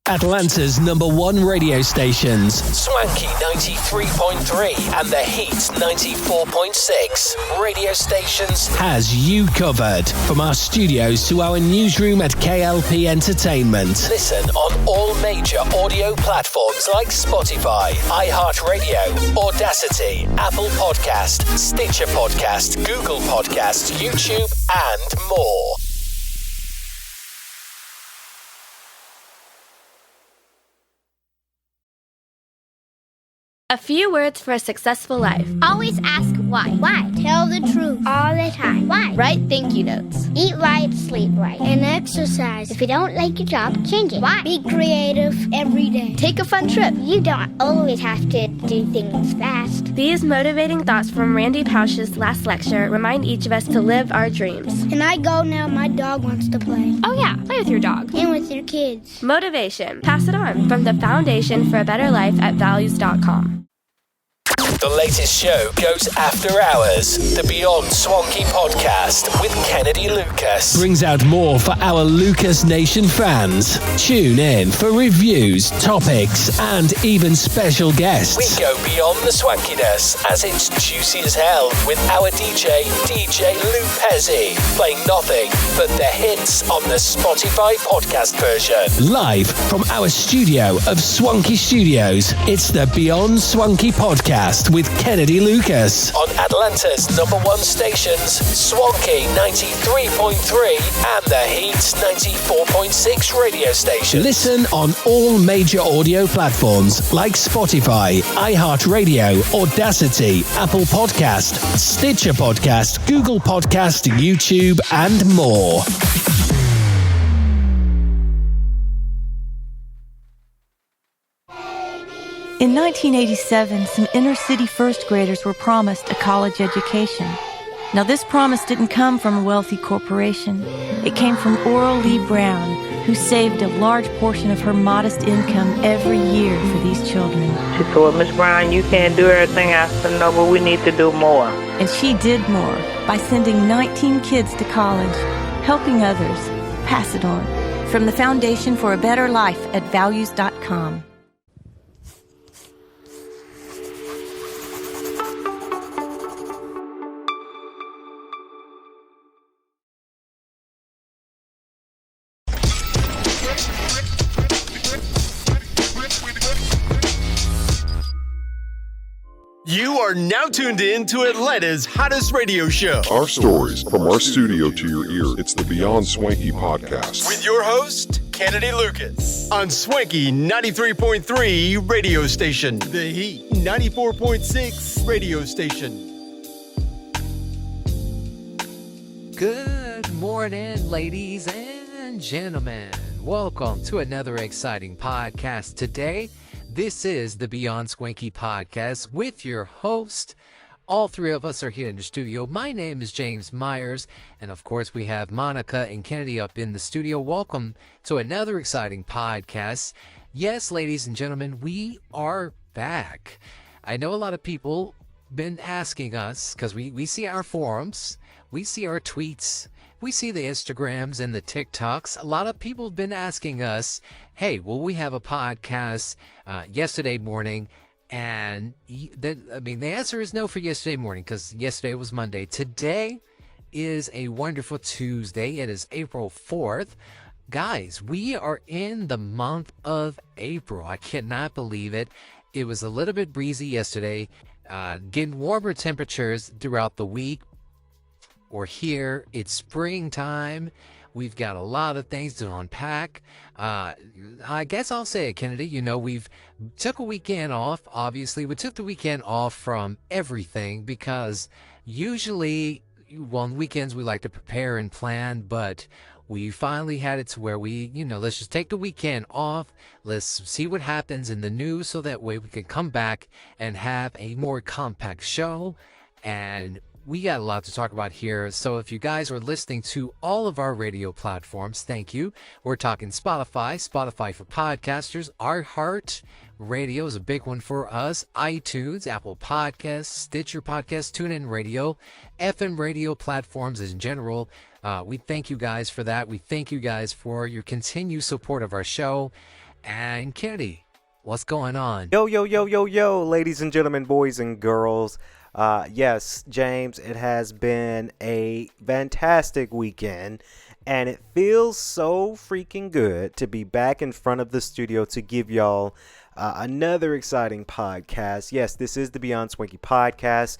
Atlanta's #1 radio stations, Swanky 93.3 and The Heat 94.6 radio stations, has you covered. From our studios to our newsroom at K.L.P. Entertainment. Listen on all major audio platforms like Spotify, iHeartRadio, Audacity, Apple Podcast, Stitcher Podcast, Google Podcast, YouTube, and more. A few words for a successful life. Always ask why. Why? Tell the truth all the time. Why? Write thank you notes. Eat right, sleep right, and exercise. If you don't like your job, change it. Why? Be creative every day. Take a fun trip. You don't always have to do things fast. These motivating thoughts from Randy Pausch's last lecture remind each of us to live our dreams. Can I go now? My dog wants to play. Oh yeah, play with your dog. And with your kids. Motivation. Pass it on from the Foundation for a Better Life at values.com. The latest show goes after hours. The Beyond Swanky podcast with Kennedy Lucas brings out more for our Lucas Nation fans. Tune in for reviews, topics, and even special guests. We go beyond the swankiness as it's juicy as hell with our DJ Lou Pezzi, playing nothing but the hits on the Spotify podcast version. Live from our studio of Swanky Studios, it's the Beyond Swanky podcast with Kennedy Lucas on Atlanta's #1 stations, Swanky 93.3 and The Heat 94.6 radio station. Listen on all major audio platforms like Spotify, iHeartRadio, Audacity, Apple Podcast, Stitcher Podcast, Google Podcast, YouTube, and more. In 1987, some inner-city first graders were promised a college education. Now, this promise didn't come from a wealthy corporation. It came from Oral Lee Brown, who saved a large portion of her modest income every year for these children. She told Miss Brown, you can't do everything. I said, no, but we need to do more. And she did more by sending 19 kids to college, helping others. Pass it on. From the Foundation for a Better Life at values.com. You are now tuned in to Atlanta's hottest radio show. Our stories from our studio to your ear. It's the Beyond Swanky podcast. With your host, Kennedy Lucas. On Swanky 93.3 radio station. The Heat 94.6 radio station. Good morning, ladies and gentlemen. Welcome to another exciting podcast today. This is the Beyond Swanky podcast with your host. All three of us are here in the studio. My name is James Myers, and of course we have Monica and Kennedy up in the studio. Welcome to another exciting podcast. Yes, ladies and gentlemen, we are back. I know a lot of people been asking us, because we see our forums, we see our tweets, we see the Instagrams and the TikToks. A lot of people have been asking us, hey, will we have a podcast yesterday morning? And the answer is no for yesterday morning, because yesterday was Monday. Today is a wonderful Tuesday. It is April 4th. Guys, we are in the month of April. I cannot believe it. It was a little bit breezy yesterday, getting warmer temperatures throughout the week. We're here. It's springtime. We've got a lot of things to unpack. I guess I'll say it, Kennedy. You know, we've took a weekend off. Obviously, we took the weekend off from everything because usually, well, on weekends we like to prepare and plan, but we finally had it to where we, let's just take the weekend off. Let's see what happens in the news so that way we can come back and have a more compact show. And we got a lot to talk about here. So if you guys are listening to all of our radio platforms, thank you. We're talking Spotify for podcasters. Our Heart Radio is a big one for us. iTunes, Apple Podcasts, Stitcher Podcasts, TuneIn Radio, FM radio platforms in general. We thank you guys for that. We thank you guys for your continued support of our show. And Kennedy, what's going on? Yo, yo, yo, yo, yo, ladies and gentlemen, boys and girls. Yes, James, it has been a fantastic weekend, and it feels so freaking good to be back in front of the studio to give y'all another exciting podcast. Yes, this is the Beyond Swanky podcast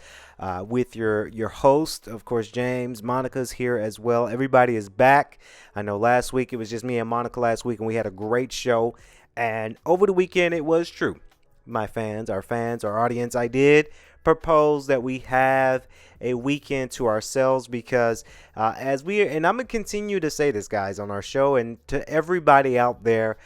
with your host, of course, James. Monica's here as well. Everybody is back. I know last week it was just me and Monica last week, and we had a great show. And over the weekend, it was true. My fans, our audience, I did propose that we have a weekend to ourselves because and I'm going to continue to say this, guys, on our show and to everybody out there.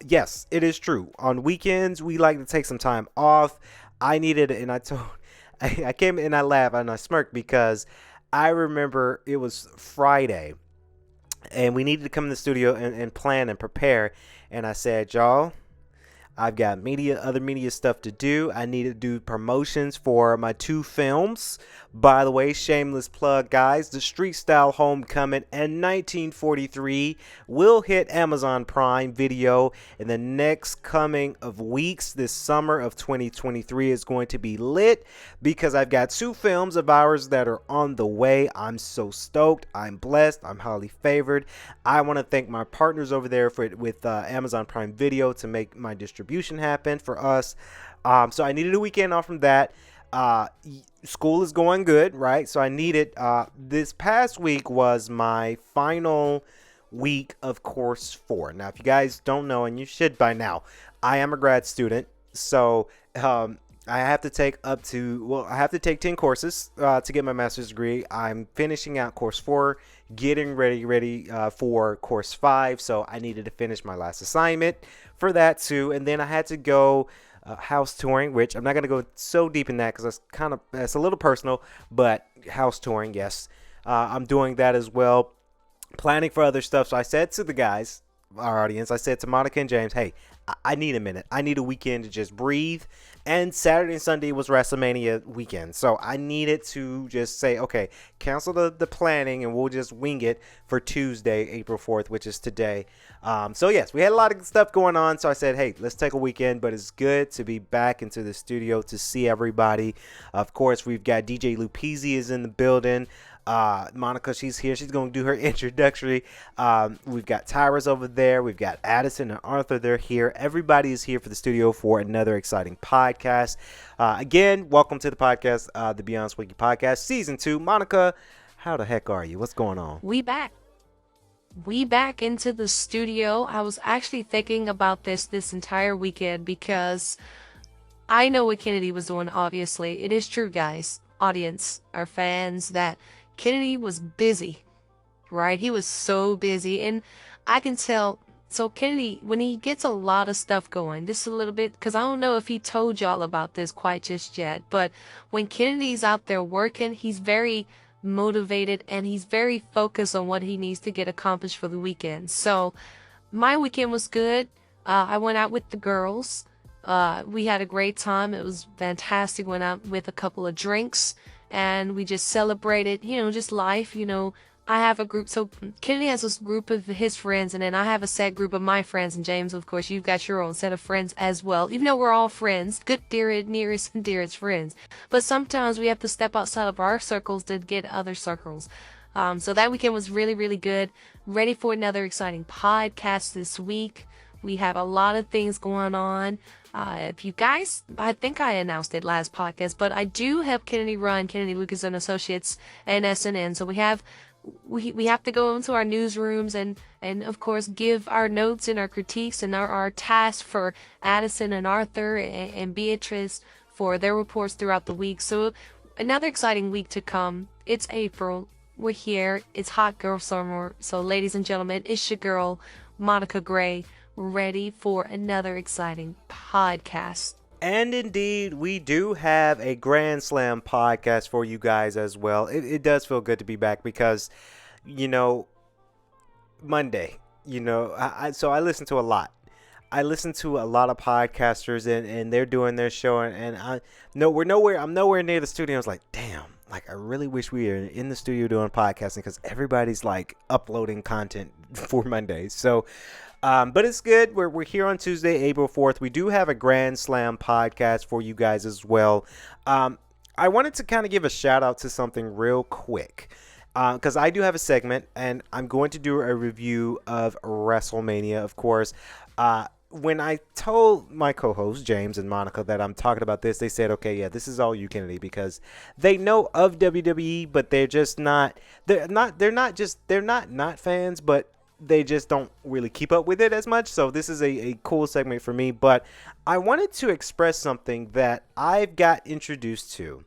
Yes, it is true. On weekends, we like to take some time off. I needed it, and I came and I laughed and I smirked because I remember it was Friday and we needed to come in the studio and plan and prepare. And I said, y'all, I've got other media stuff to do. I need to do promotions for my 2 films. By the way, shameless plug, guys. The Street Style Homecoming and 1943 will hit Amazon Prime Video in the next coming of weeks. This summer of 2023 is going to be lit because I've got 2 films of ours that are on the way. I'm so stoked. I'm blessed. I'm highly favored. I want to thank my partners over there with Amazon Prime Video to make my distribution happen for us. So I needed a weekend off from that. School is going good, right? So I needed this past week was my final week of course 4. Now, if you guys don't know, and you should by now, I am a grad student. So I have to take 10 courses to get my master's degree. I'm finishing out course 4, getting ready for course 5. So I needed to finish my last assignment for that too. And then I had to go house touring, which I'm not going to go so deep in that because that's a little personal, but house touring, yes. I'm doing that as well, planning for other stuff. So I said to the guys, our audience, I said to Monica and James, hey, I need a minute. I need a weekend to just breathe. And Saturday and Sunday was WrestleMania weekend. So I needed to just say, okay, cancel the planning and we'll just wing it for Tuesday, April 4th, which is today. So yes, we had a lot of stuff going on. So I said, hey, let's take a weekend. But it's good to be back into the studio to see everybody. Of course, we've got DJ Lupizzi is in the building. Monica, she's here. She's going to do her introductory. We've got Tyra's over there. We've got Addison and Arthur. They're here. Everybody is here for the studio for another exciting podcast. Again, welcome to the podcast, the Beyond Swanky podcast, season 2. Monica, how the heck are you? What's going on? We back into the studio. I was actually thinking about this entire weekend because I know what Kennedy was doing. Obviously, it is true, guys, audience, our fans, that Kennedy was busy, right? He was so busy, and I can tell. So Kennedy, when he gets a lot of stuff going, just a little bit, because I don't know if he told y'all about this quite just yet, but when Kennedy's out there working, he's very motivated and he's very focused on what he needs to get accomplished for the weekend. So my weekend was good. I went out with the girls. We had a great time. It was fantastic. Went out with a couple of drinks and we just celebrated, just life. I have a group. So Kennedy has this group of his friends, and then I have a set group of my friends. And James, of course, you've got your own set of friends as well. Even though we're all friends, good, nearest, and dearest friends. But sometimes we have to step outside of our circles to get other circles. So that weekend was really, really good. Ready for another exciting podcast this week. We have a lot of things going on. If you guys, I think I announced it last podcast, but I do have Kennedy run Kennedy Lucas and Associates and SNN. So we have to go into our newsrooms and of course give our notes and our critiques and our tasks for Addison and Arthur and Beatrice for their reports throughout the week. So another exciting week to come. It's April. We're here. It's hot girl summer. So ladies and gentlemen, it's your girl, Monica Gray, ready for another exciting podcast. And indeed, we do have a Grand Slam podcast for you guys as well. It does feel good to be back because, Monday, so I listen to a lot. I listen to a lot of podcasters and they're doing their show and I'm nowhere near the studio. I was like, damn, I really wish we were in the studio doing podcasting because everybody's uploading content for Mondays. So But it's good. We're here on Tuesday, April 4th. We do have a Grand Slam podcast for you guys as well. I wanted to kind of give a shout out to something real quick. Because I do have a segment, and I'm going to do a review of WrestleMania, of course. When I told my co-hosts, James and Monica, that I'm talking about this, they said, okay, yeah, this is all you, Kennedy, because they know of WWE, but they're not fans, but they just don't really keep up with it as much. So this is a cool segment for me. But I wanted to express something that I've got introduced to.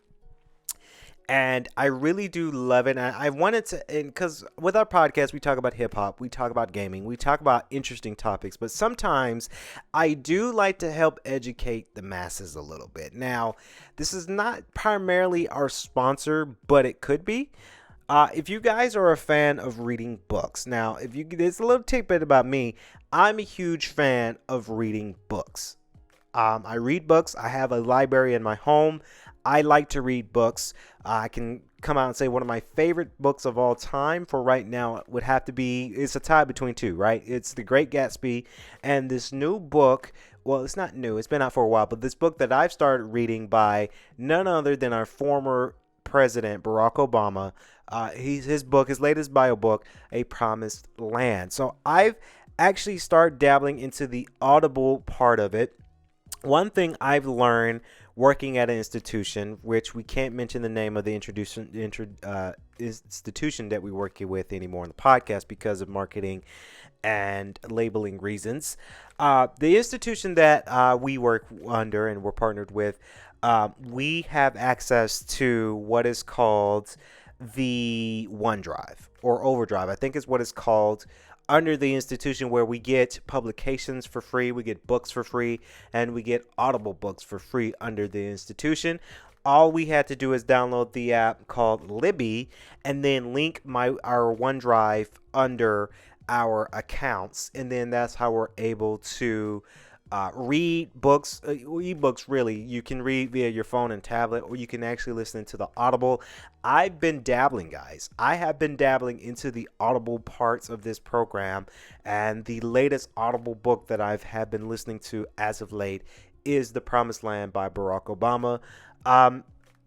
And I really do love it. And I wanted to, because with our podcast, we talk about hip hop, we talk about gaming, we talk about interesting topics. But sometimes I do like to help educate the masses a little bit. Now, this is not primarily our sponsor, but it could be. If you guys are a fan of reading books, now, there's a little tidbit about me. I'm a huge fan of reading books. I read books. I have a library in my home. I like to read books. I can come out and say one of my favorite books of all time for right now would have to be, it's a tie between two, right? It's The Great Gatsby and this new book. Well, it's not new. It's been out for a while. But this book that I've started reading by none other than our former president, Barack Obama. His latest bio book, A Promised Land. So I've actually started dabbling into the Audible part of it. One thing I've learned working at an institution, which we can't mention the name of the institution that we work with anymore on the podcast because of marketing and labeling reasons. The institution that we work under and we're partnered with, we have access to what is called the OneDrive or Overdrive, I think is what it's called, under the institution, where we get publications for free, we get books for free, and we get Audible books for free under the institution. All we had to do is download the app called Libby and then link our OneDrive under our accounts, and then that's how we're able to read books, ebooks. Really, you can read via your phone and tablet, or you can actually listen to the Audible. I've been dabbling, guys. I have been dabbling into the Audible parts of this program, and the latest Audible book that have been listening to as of late is The Promised Land by Barack Obama.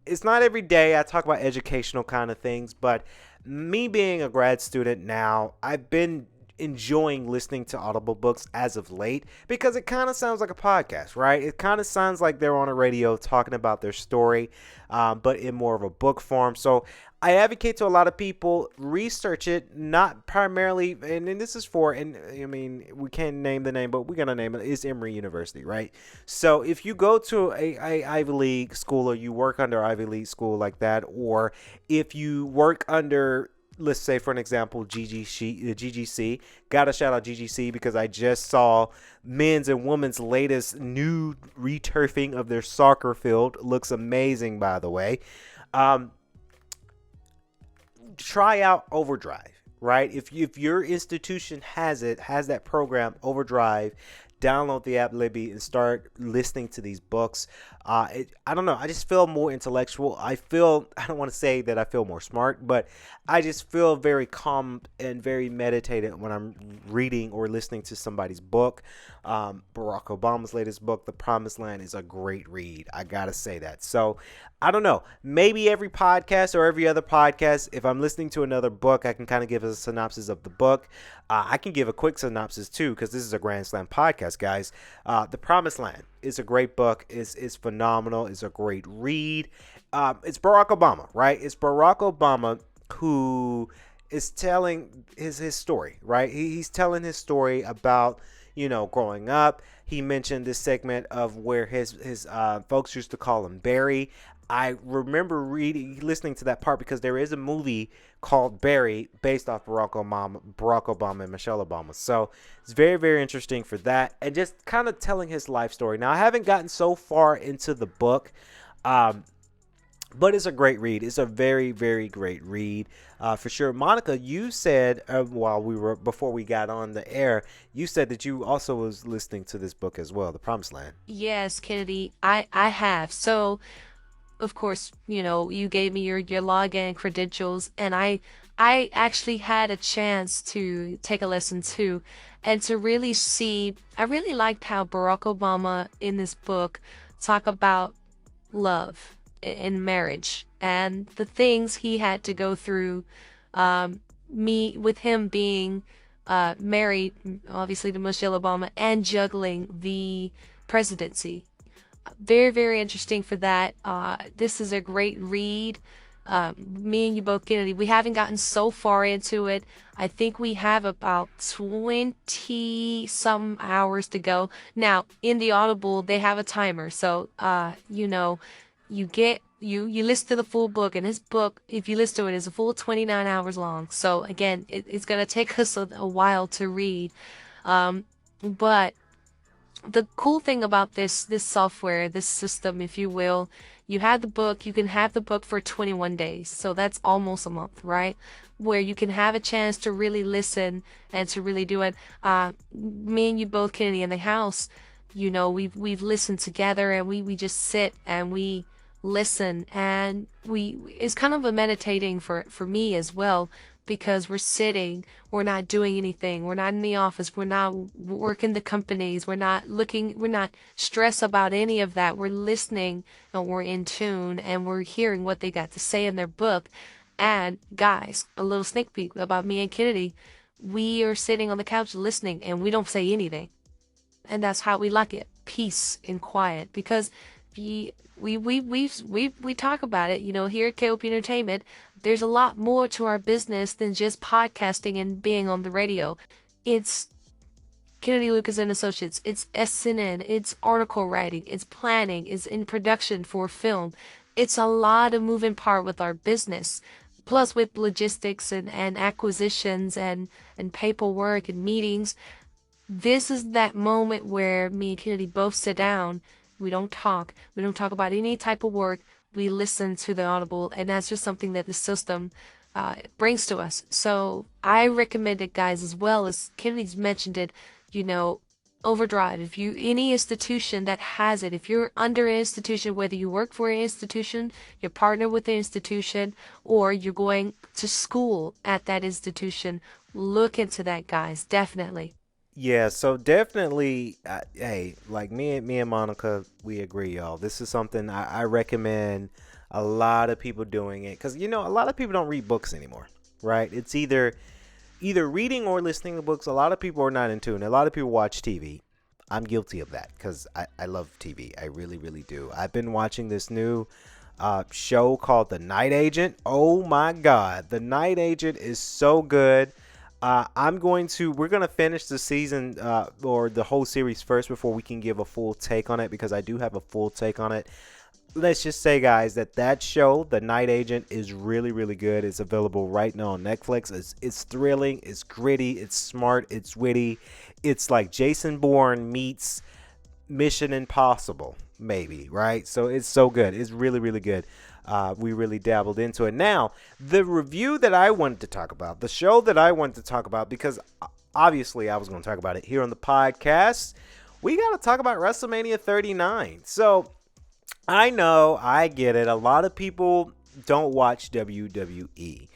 It's not every day I talk about educational kind of things, but me being a grad student now, I've been enjoying listening to Audible books as of late because it kind of sounds like a podcast, right? It kind of sounds like they're on a radio talking about their story, but in more of a book form. So I advocate to a lot of people, research it, not primarily, and this is for, and I mean, we can't name the name, but we're going to name it, it's Emory University, right? So if you go to a Ivy League school, or you work under Ivy League school like that, or if you work under, let's say, for an example, GGC. Gotta shout out GGC because I just saw men's and women's latest new returfing of their soccer field. Looks amazing, by the way. Try out Overdrive, right? If your institution has that program, Overdrive, download the app Libby and start listening to these books. I don't know. I just feel more intellectual. I don't want to say that I feel more smart, but I just feel very calm and very meditated when I'm reading or listening to somebody's book. Barack Obama's latest book, The Promised Land, is a great read. I got to say that. So I don't know. Maybe every podcast or every other podcast, if I'm listening to another book, I can kind of give a synopsis of the book. I can give a quick synopsis too, because this is a Grand Slam podcast, guys. The Promised Land is a great book. It's phenomenal. It's a great read. It's Barack Obama, right? It's Barack Obama who is telling his story, right? He's telling his story about, growing up. He mentioned this segment of where his folks used to call him Barry. I remember listening to that part because there is a movie called Barry based off Barack Obama and Michelle Obama. So it's very, very interesting for that, and just kind of telling his life story. Now, I haven't gotten so far into the book, but it's a great read. It's a very, very great read, for sure. Monica, you said before we got on the air, you said that you also was listening to this book as well, The Promised Land. Yes, Kennedy, I have. So, of course, you gave me your login credentials, and I actually had a chance to take a lesson too. and to really see, I really liked how Barack Obama in this book talk about love in marriage and the things he had to go through, me with him being married, obviously, to Michelle Obama, and juggling the presidency. Very, very interesting for that. This is a great read. Me and you both, Kennedy, we haven't gotten so far into it. I think we have about 20 some hours to go. Now, in the Audible, they have a timer. So, you listen to the full book, and his book, if you listen to it, is a full 29 hours long. So again, it's going to take us a while to read. But the cool thing about this software, this system, if you will, you have the book, you can have the book for 21 days. So that's almost a month, right? Where you can have a chance to really listen and to really do it. Me and you both, Kennedy, in the house, we've listened together, and we just sit and we listen, and it's kind of a meditating for me as well, because we're sitting, we're not doing anything, we're not in the office, we're not working the companies, we're not stressed about any of that. We're listening, and we're in tune, and we're hearing what they got to say in their book. And guys, a little sneak peek about me and Kennedy, we are sitting on the couch listening, and we don't say anything, and that's how we like it, peace and quiet, because we talk about it, here at K.L.P. Entertainment. There's a lot more to our business than just podcasting and being on the radio. It's Kennedy Lucas and Associates. It's SNN. It's article writing. It's planning. It's in production for film. It's a lot of moving part with our business. Plus with logistics and acquisitions and paperwork and meetings. This is that moment where me and Kennedy both sit down. We don't talk. We don't talk about any type of work. We listen to the Audible, and that's just something that the system brings to us. So I recommend it, guys, as well as Kennedy's mentioned it, Overdrive. If any institution that has it, if you're under an institution, whether you work for an institution, you're partnered with an institution, or you're going to school at that institution, look into that, guys. Definitely. Yeah, so definitely, hey, like me and Monica, we agree, y'all. This is something I recommend a lot of people doing it, because a lot of people don't read books anymore, right? It's either reading or listening to books. A lot of people are not in tune. A lot of people watch TV. I'm guilty of that because I love TV. I really, really do. I've been watching this new show called The Night Agent. Oh my God, The Night Agent is so good. We're going to finish the season or the whole series first before we can give a full take on it, because I do have a full take on it. Let's just say, guys, that show, The Night Agent, is really, really good. It's available right now on Netflix. It's thrilling, it's gritty, it's smart, it's witty. It's like Jason Bourne meets Mission Impossible, maybe, right? So it's so good. It's really, really good. We really dabbled into it. Now, the review that I wanted to talk about, the show that I wanted to talk about, because obviously I was going to talk about it here on the podcast, we got to talk about WrestleMania 39. So, I know, I get it. A lot of people don't watch WWE.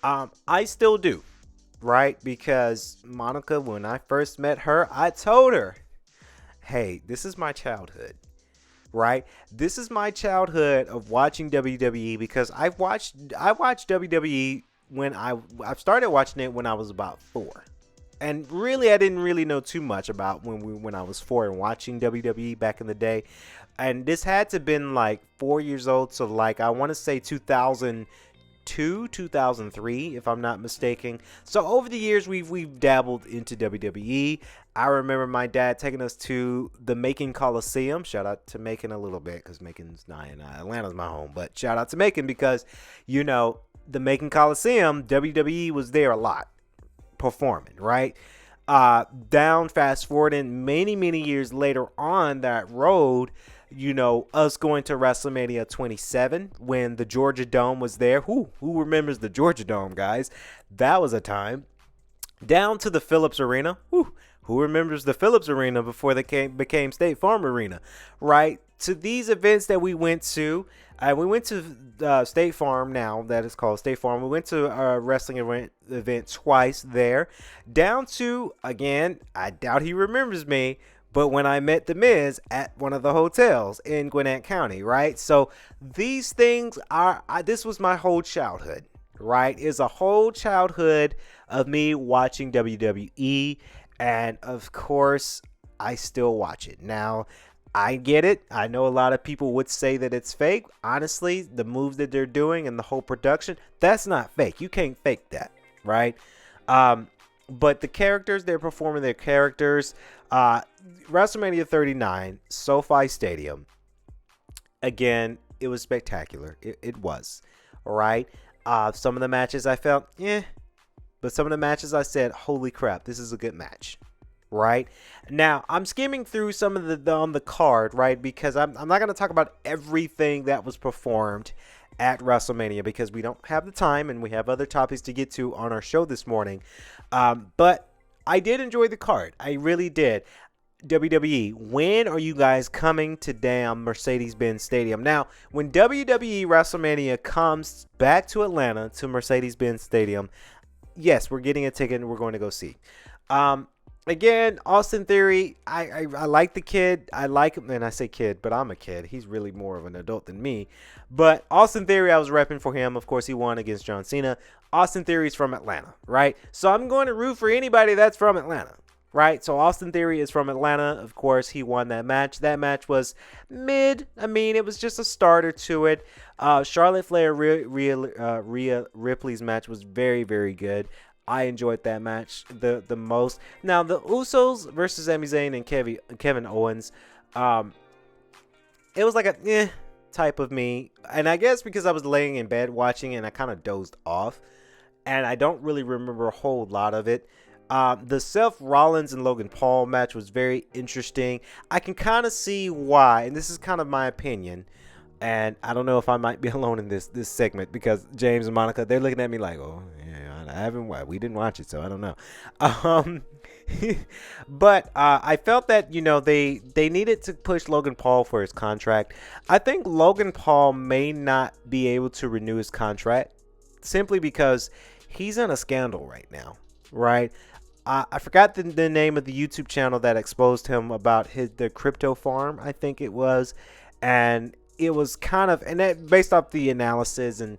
I still do, right? Because Monica, when I first met her, I told her, hey, this is my childhood. Right? This is my childhood of watching WWE, because I watched WWE when I started watching it when I was about 4. And really, I didn't really know too much about when I was 4 and watching WWE back in the day. And this had to have been like 4 years old. So like, I want to say 2002, 2003, if I'm not mistaken. So over the years, we've dabbled into WWE. I remember my dad taking us to the Macon Coliseum. Shout out to Macon a little bit, because Macon's not in Atlanta's my home. But shout out to Macon, because, the Macon Coliseum, WWE was there a lot performing, right? Fast forwarding many, many years later on that road, us going to WrestleMania 27 when the Georgia Dome was there. Who remembers the Georgia Dome, guys? That was a time. Down to the Phillips Arena. Who remembers the Phillips Arena before they became State Farm Arena, right? to these events that we went to, State Farm now, that is called State Farm. We went to a wrestling event twice there. Down to, again, I doubt he remembers me, but when I met The Miz at one of the hotels in Gwinnett County, right? So these things this was my whole childhood, right? It's a whole childhood of me watching WWE, and of course, I still watch it. Now, I get it. I know a lot of people would say that it's fake. Honestly, the moves that they're doing and the whole production, that's not fake. You can't fake that, right? But the characters, they're performing their characters. WrestleMania 39, SoFi Stadium. Again, it was spectacular. It was, all right? Some of the matches I felt, but some of the matches I said, holy crap, this is a good match, right? Now, I'm skimming through some of the on the card, right? Because I'm not going to talk about everything that was performed at WrestleMania because we don't have the time and we have other topics to get to on our show this morning. But I did enjoy the card. I really did. WWE, when are you guys coming to damn Mercedes-Benz Stadium? Now, when WWE WrestleMania comes back to Atlanta to Mercedes-Benz Stadium, yes, we're getting a ticket and we're going to go see. Again, Austin Theory, I like the kid. I like him, and I say kid, but I'm a kid. He's really more of an adult than me. But Austin Theory, I was repping for him. Of course, he won against John Cena. Austin Theory's from Atlanta, right? So I'm going to root for anybody that's from Atlanta, right? So Austin Theory is from Atlanta. Of course, he won that match. That match was mid. I mean, it was just a starter to it. Charlotte Flair, Rhea Ripley's match was very, very good. I enjoyed that match the most. Now, the Usos versus Sami Zayn and Kevin Owens, it was like a type of me. And I guess because I was laying in bed watching it and I kind of dozed off. And I don't really remember a whole lot of it. The Seth Rollins and Logan Paul match was very interesting. I can kind of see why, and this is kind of my opinion. And I don't know if I might be alone in this segment because James and Monica, they're looking at me like, oh, yeah, we didn't watch it, so I don't know. But I felt that, they needed to push Logan Paul for his contract. I think Logan Paul may not be able to renew his contract simply because he's in a scandal right now, right? I forgot the name of the YouTube channel that exposed him about the crypto farm, I think it was. And it was kind of, and that, based off the analysis and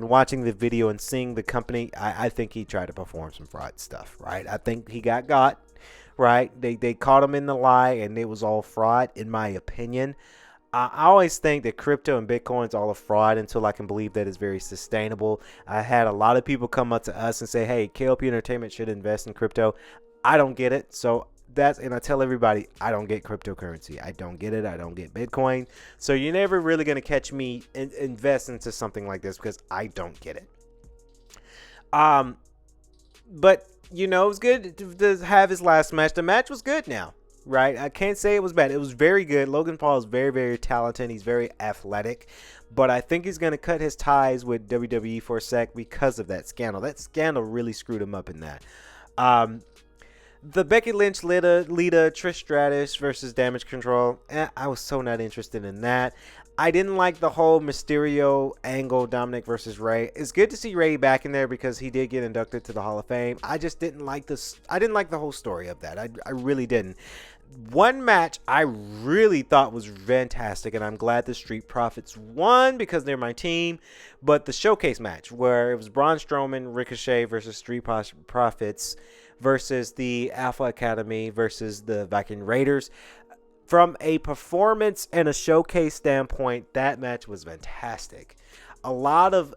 watching the video and seeing the company, I think he tried to perform some fraud stuff, right? I think he got, right? They caught him in the lie and it was all fraud, in my opinion. I always think that crypto and Bitcoin is all a fraud until I can believe that it's very sustainable. I had a lot of people come up to us and say, hey, K.L.P Entertainment should invest in crypto. I don't get it. So and I tell everybody, I don't get cryptocurrency. I don't get it. I don't get Bitcoin. So you're never really going to catch me invest into something like this because I don't get it. But, it was good to have his last match. The match was good now, right? I can't say it was bad. It was very good. Logan Paul is very, very talented. He's very athletic. But I think he's going to cut his ties with WWE for a sec because of that scandal. That scandal really screwed him up in that. The Becky Lynch, Lita, Trish Stratus versus Damage Control. I was so not interested in that. I didn't like the whole Mysterio angle, Dominic versus Ray. It's good to see Ray back in there because he did get inducted to the Hall of Fame. I just didn't like this. I didn't like the whole story of that. I really didn't. One match I really thought was fantastic, and I'm glad the Street Profits won because they're my team. But the showcase match where it was Braun Strowman, Ricochet versus Street Profits versus the Alpha Academy versus the Viking Raiders. From a performance and a showcase standpoint, that match was fantastic. A lot of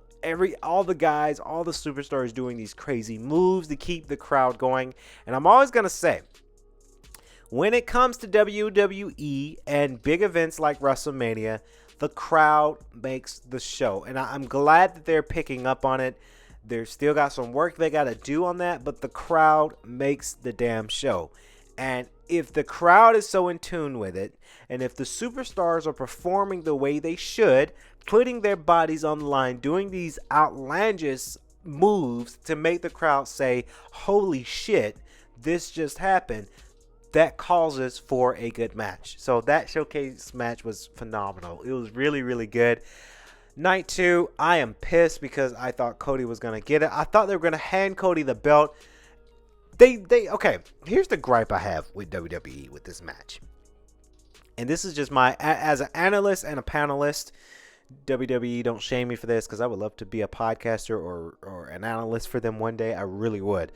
all the guys, all the superstars doing these crazy moves to keep the crowd going. And I'm always going to say, when it comes to WWE and big events like WrestleMania, the crowd makes the show. And I'm glad that they're picking up on it. They've still got some work they got to do on that, but the crowd makes the damn show. And if the crowd is so in tune with it, and if the superstars are performing the way they should, putting their bodies on the line, doing these outlandish moves to make the crowd say, holy shit, this just happened, that causes for a good match. So that showcase match was phenomenal. It was really, really good. Night 2, I am pissed because I thought Cody was going to get it. I thought they were going to hand Cody the belt. Okay, here's the gripe I have with WWE with this match. And this is just as an analyst and a panelist, WWE, don't shame me for this because I would love to be a podcaster or an analyst for them one day. I really would.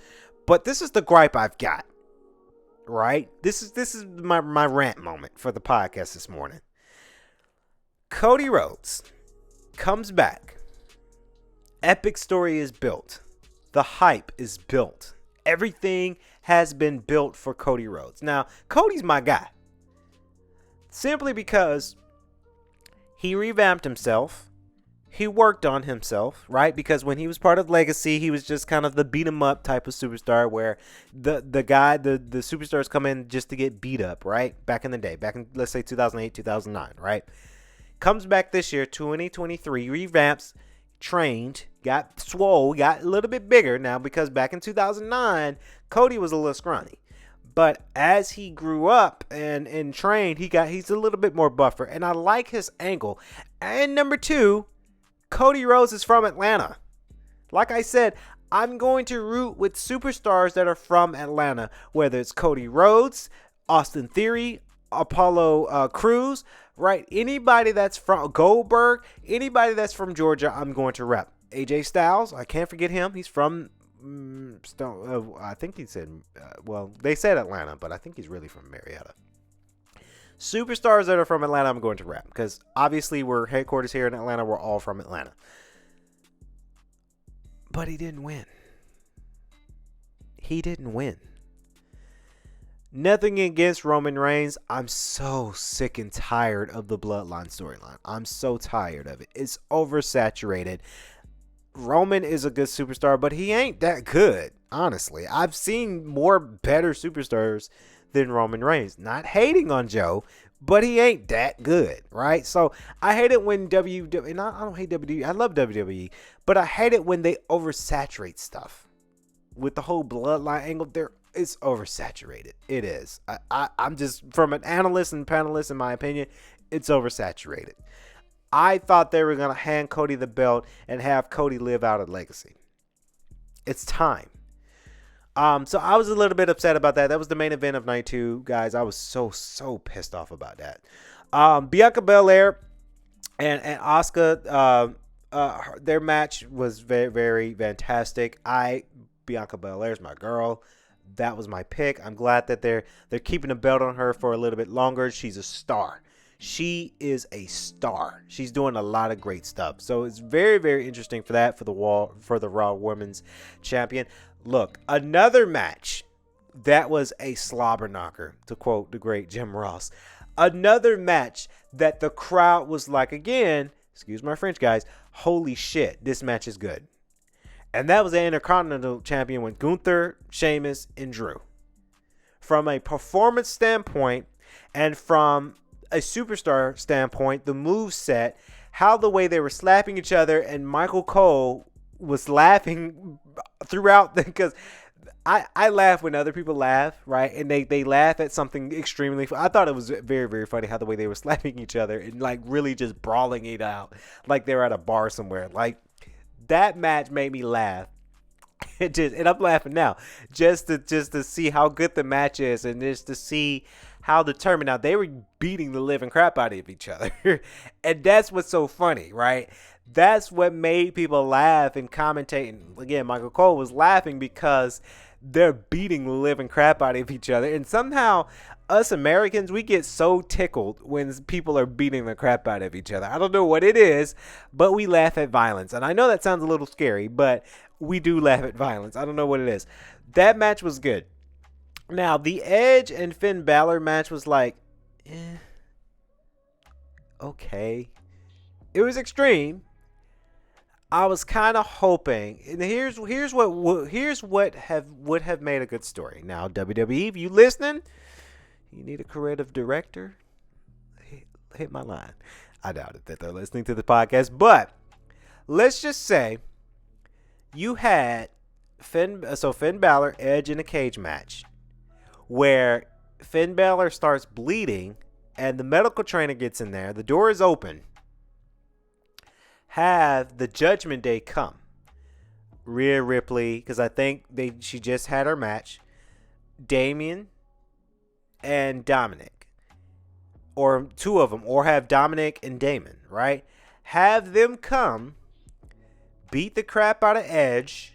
But this is the gripe I've got. Right? This is my rant moment for the podcast this morning. Cody Rhodes comes back. Epic story is built. The hype is built. Everything has been built for Cody Rhodes. Now, Cody's my guy. Simply because he revamped himself. He worked on himself, right? Because when he was part of Legacy, he was just kind of the beat 'em up type of superstar where the superstars come in just to get beat up, right? Back in the day, back in, let's say, 2008, 2009, right? Comes back this year, 2023, revamps, trained, got swole, got a little bit bigger now because back in 2009, Cody was a little scrawny. But as he grew up and trained, he's a little bit more buffer. And I like his angle. And number 2, Cody Rhodes is from Atlanta. Like I said, I'm going to root with superstars that are from Atlanta, whether it's Cody Rhodes, Austin Theory, Apollo Crews, right? Anybody that's from Goldberg, anybody that's from Georgia, I'm going to rep. AJ Styles, I can't forget him. He's from I think he said, they said Atlanta, but I think he's really from Marietta. Superstars that are from Atlanta, I'm going to rep because obviously we're headquarters here in Atlanta. We're all from Atlanta. But he didn't win. He didn't win. Nothing against Roman Reigns. I'm so sick and tired of the Bloodline storyline. I'm so tired of it. It's oversaturated. Roman is a good superstar, but he ain't that good, honestly. I've seen more better superstars than Roman Reigns. Not hating on Joe, but he ain't that good, right? So I hate it when WWE, and I don't hate WWE, I love WWE, but I hate it when they oversaturate stuff. With the whole Bloodline angle, it's oversaturated. It is. I'm just, from an analyst and panelist, in my opinion, it's oversaturated. I thought they were going to hand Cody the belt and have Cody live out a legacy. It's time. So I was a little bit upset about that. That was the main event of night 2, guys. I was so pissed off about that. Bianca Belair and Asuka, their match was very, very fantastic. Bianca Belair's my girl. That was my pick. I'm glad that they're keeping the belt on her for a little bit longer. She's a star. She is a star. She's doing a lot of great stuff. So it's very, very interesting for that, for the Raw Women's Champion. Look, another match that was a slobber knocker, to quote the great Jim Ross. Another match that the crowd was like, again, excuse my French, guys, holy shit, this match is good. And that was the Intercontinental Champion with Gunther, Sheamus, and Drew. From a performance standpoint and from a superstar standpoint, the move set, how the way they were slapping each other, and Michael Cole was laughing throughout, because I laugh when other people laugh, right? And they laugh at something extremely I thought it was very, very funny how the way they were slapping each other and like really just brawling it out like they were at a bar somewhere. Like, that match made me laugh. And I'm laughing now just to see how good the match is, and just to see how determined. Now, they were beating the living crap out of each other. And that's what's so funny, right? That's what made people laugh and commentate. And again, Michael Cole was laughing because they're beating the living crap out of each other. And somehow us Americans, we get so tickled when people are beating the crap out of each other. I don't know what it is, but we laugh at violence. And I know that sounds a little scary, but we do laugh at violence. I don't know what it is. That match was good. Now, the Edge and Finn Balor match was like, okay. It was extreme. I was kind of hoping, and here's what would have made a good story. Now, WWE, if you listening, you need a creative director, hit my line. I doubt it that they're listening to the podcast, but let's just say you had Finn Balor, Edge in a cage match where Finn Balor starts bleeding, and the medical trainer gets in there. The door is open. Have the Judgment Day come. Rhea Ripley, because I think she just had her match. Damien and Dominic. Or two of them. Or have Dominic and Damon, right? Have them come, beat the crap out of Edge.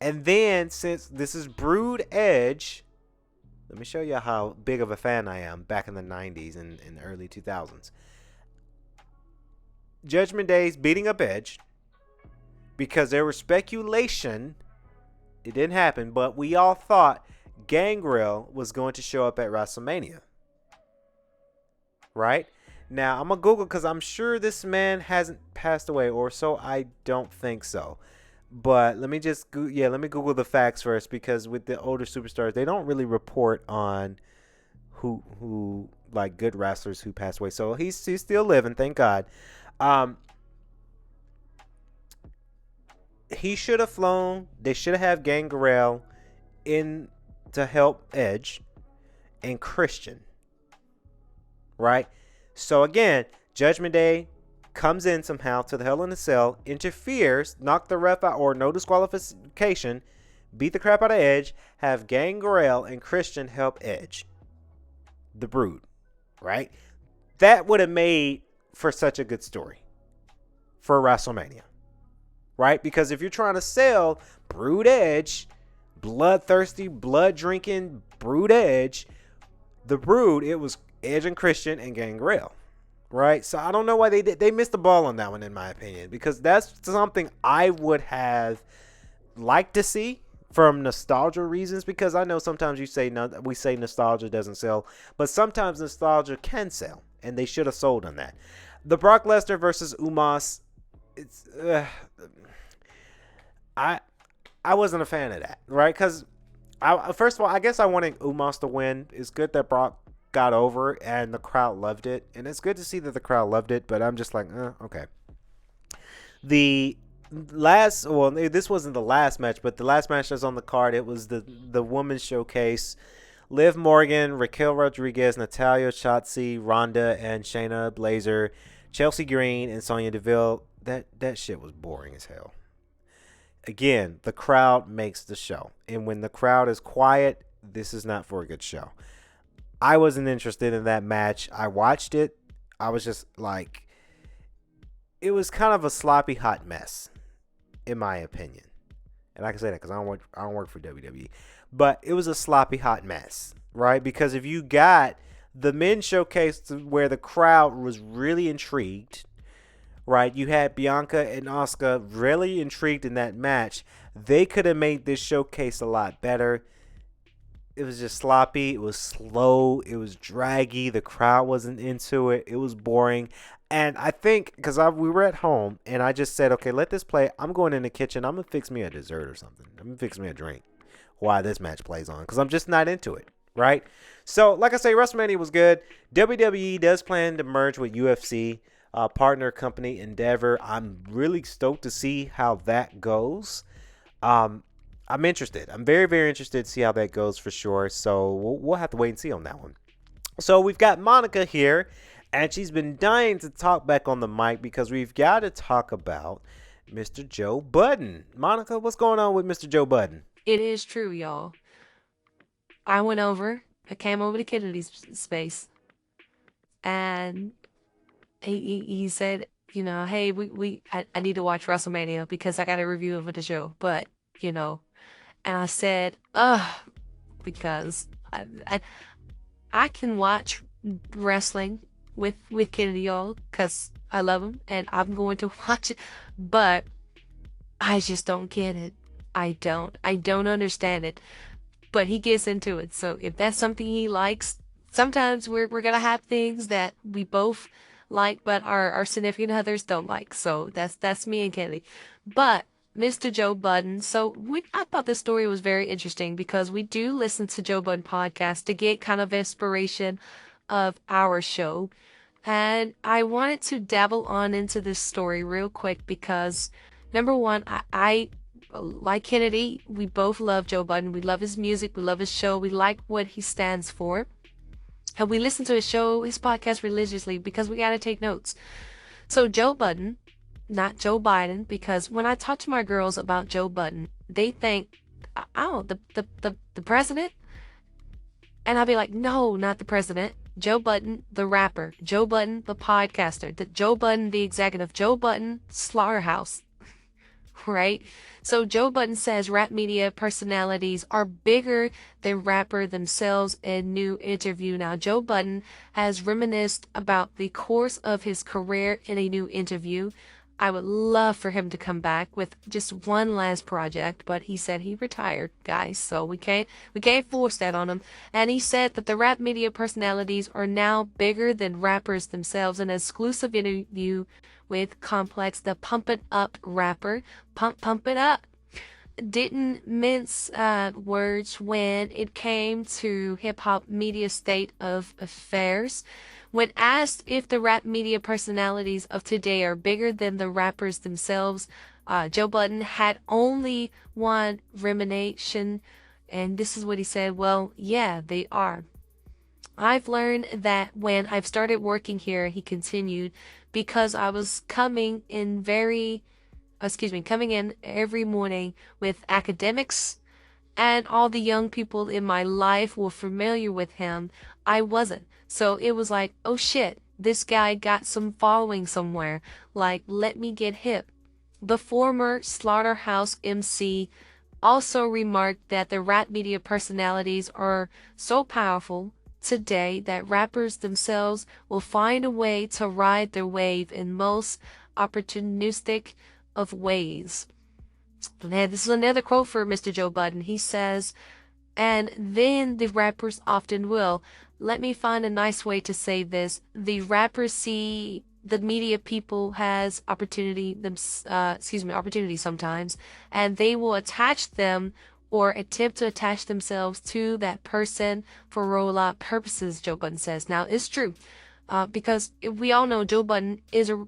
And then, since this is Brood Edge, let me show you how big of a fan I am back in the 90s and in the early 2000s. Judgment Day's beating up Edge because there was speculation. It didn't happen, but we all thought Gangrel was going to show up at WrestleMania. Right? Now, I'm going to Google because I'm sure this man hasn't passed away, or so I don't think so. But let me just let me Google the facts first, because with the older superstars, they don't really report on who like good wrestlers who passed away. So he's still living, thank God. He should have flown. They should have Gangrel in to help Edge and Christian. Right? So again, Judgment Day comes in somehow to the Hell in a Cell, interferes, knock the ref out, or no disqualification, beat the crap out of Edge, have Gangrel and Christian help Edge. The Brood. Right? That would have made for such a good story for WrestleMania. Right? Because if you're trying to sell Brood Edge, bloodthirsty, blood-drinking Brood Edge, the Brood, it was Edge and Christian and Gangrel. Right? So I don't know why they missed the ball on that one, in my opinion, because that's something I would have liked to see from nostalgia reasons, because I know sometimes we say nostalgia doesn't sell, but sometimes nostalgia can sell, and they should have sold on that. The Brock Lesnar versus Umos, it's I wasn't a fan of that, right? Because first of all, I guess I wanted Umos to win. It's good that Brock got over and the crowd loved it, and it's good to see that the crowd loved it, but I'm just like, okay. This wasn't the last match, but the last match that's on the card, it was the women's showcase. Liv Morgan, Raquel Rodriguez, Natalya, Shotzi, Ronda, and Shayna Baszler, Chelsea Green, and Sonya Deville. That shit was boring as hell. Again, the crowd makes the show, and when the crowd is quiet, this is not for a good show. I wasn't interested in that match. I watched it. I was just like, it was kind of a sloppy hot mess, in my opinion. And I can say that because I don't work for WWE. But it was a sloppy hot mess, right? Because if you got the men's showcase where the crowd was really intrigued, right? You had Bianca and Asuka really intrigued in that match. They could have made this showcase a lot better. It was just sloppy. It was slow. It was draggy. The crowd wasn't into it. It was boring. And I think because we were at home and I just said, okay, let this play. I'm going in the kitchen. I'm going to fix me a dessert or something. I'm going to fix me a drink while this match plays on, because I'm just not into it, right? So, like I say, WrestleMania was good. WWE does plan to merge with UFC, partner company Endeavor. I'm really stoked to see how that goes. I'm interested. I'm very, very interested to see how that goes for sure. So we'll have to wait and see on that one. So we've got Monica here, and she's been dying to talk back on the mic because we've got to talk about Mr. Joe Budden. Monica, what's going on with Mr. Joe Budden? It is true, y'all. I came over to Kennedy's space, and he said, hey, I need to watch WrestleMania because I got a review of the show, but, and I said, because I can watch wrestling with Kennedy, y'all, because I love him, and I'm going to watch it, but I just don't get it. I don't understand it, but he gets into it. So if that's something he likes, sometimes we're gonna have things that we both like, but our significant others don't like. So that's me and Kennedy. But Mr. Joe Budden. So I thought this story was very interesting because we do listen to Joe Budden podcast to get kind of inspiration of our show. And I wanted to dabble on into this story real quick because, number one, I like Kennedy, we both love Joe Budden. We love his music. We love his show. We like what he stands for. And we listen to his show, his podcast religiously because we got to take notes. So Joe Budden, not Joe Biden, because when I talk to my girls about Joe Budden, they think, oh, the president? And I'll be like, no, not the president. Joe Budden, the rapper. Joe Budden, the podcaster. Joe Budden, the executive. Joe Budden, Slaughterhouse. Right? So Joe Budden says rap media personalities are bigger than rapper themselves in new interview. Now, Joe Budden has reminisced about the course of his career in a new interview. I would love for him to come back with just one last project, but he said he retired, guys, so we can't force that on him. And he said that the rap media personalities are now bigger than rappers themselves. An exclusive interview with Complex, the Pump It Up rapper, Pump It Up, didn't mince words when it came to hip-hop media state of affairs. When asked if the rap media personalities of today are bigger than the rappers themselves, Joe Budden had only one rumination, and this is what he said: well, yeah, they are. I've learned that when I've started working here, he continued, because I was coming in every morning with academics, and all the young people in my life were familiar with him. I wasn't. So it was like, oh shit, this guy got some following somewhere. Like, let me get hip. The former Slaughterhouse MC also remarked that the rap media personalities are so powerful today that rappers themselves will find a way to ride their wave in most opportunistic of ways. And this is another quote for Mr. Joe Budden. He says, and then the rappers often will. Let me find a nice way to say this. The rappers see the media people has opportunity sometimes, and they will attach them or attempt to attach themselves to that person for rollout purposes, Joe Budden says. Now, it's true. Because we all know Joe Budden is we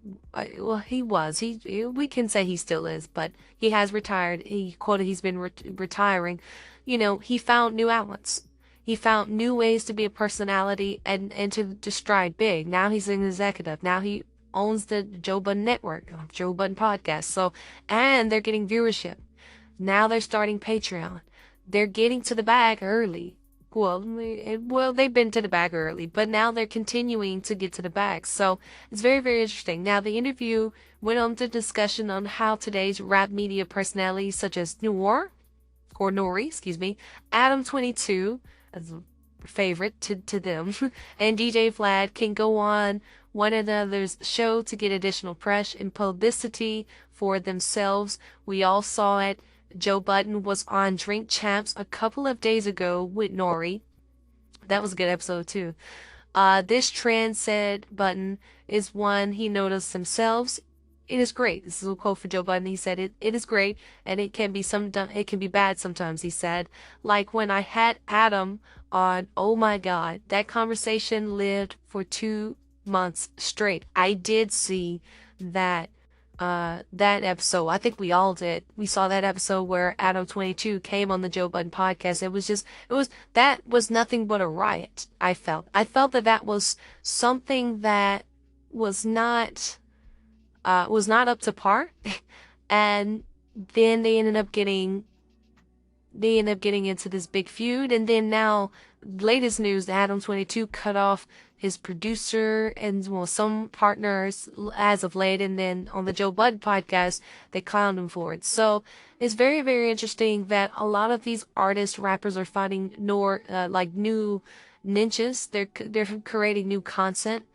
can say he still is, but he has retired. He quoted he's been retiring. You know, he found new outlets. He found new ways to be a personality and to stride big. Now he's an executive. Now he owns the Joe Budden Network, Joe Budden Podcast. So, and they're getting viewership. Now they're starting Patreon. They're getting to the bag early. Well, they've been to the bag early, but now they're continuing to get to the bag. So it's very, very interesting. Now, the interview went on to discussion on how today's rap media personalities such as Nori, Adam 22, as a favorite to them, and DJ Vlad can go on one another's show to get additional press and publicity for themselves. We all saw it. Joe Budden was on Drink Champs a couple of days ago with Nori. That was a good episode too. This trend, said Budden, is one he noticed themselves. It is great. This is a quote for Joe Budden. He said, it is great, and it can be bad sometimes, he said. Like when I had Adam on, oh my God, that conversation lived for 2 months straight. I did see that episode. I think we all did. We saw that episode where Adam 22 came on the Joe Budden podcast. That was nothing but a riot. I felt that was something that was not up to par. And then they ended up getting into this big feud. And then now, latest news, Adam 22 cut off his producer and some partners as of late, and then on the Joe Budden podcast they clowned him for it. So it's very, very interesting that a lot of these artists, rappers, are finding new niches. They're creating new content,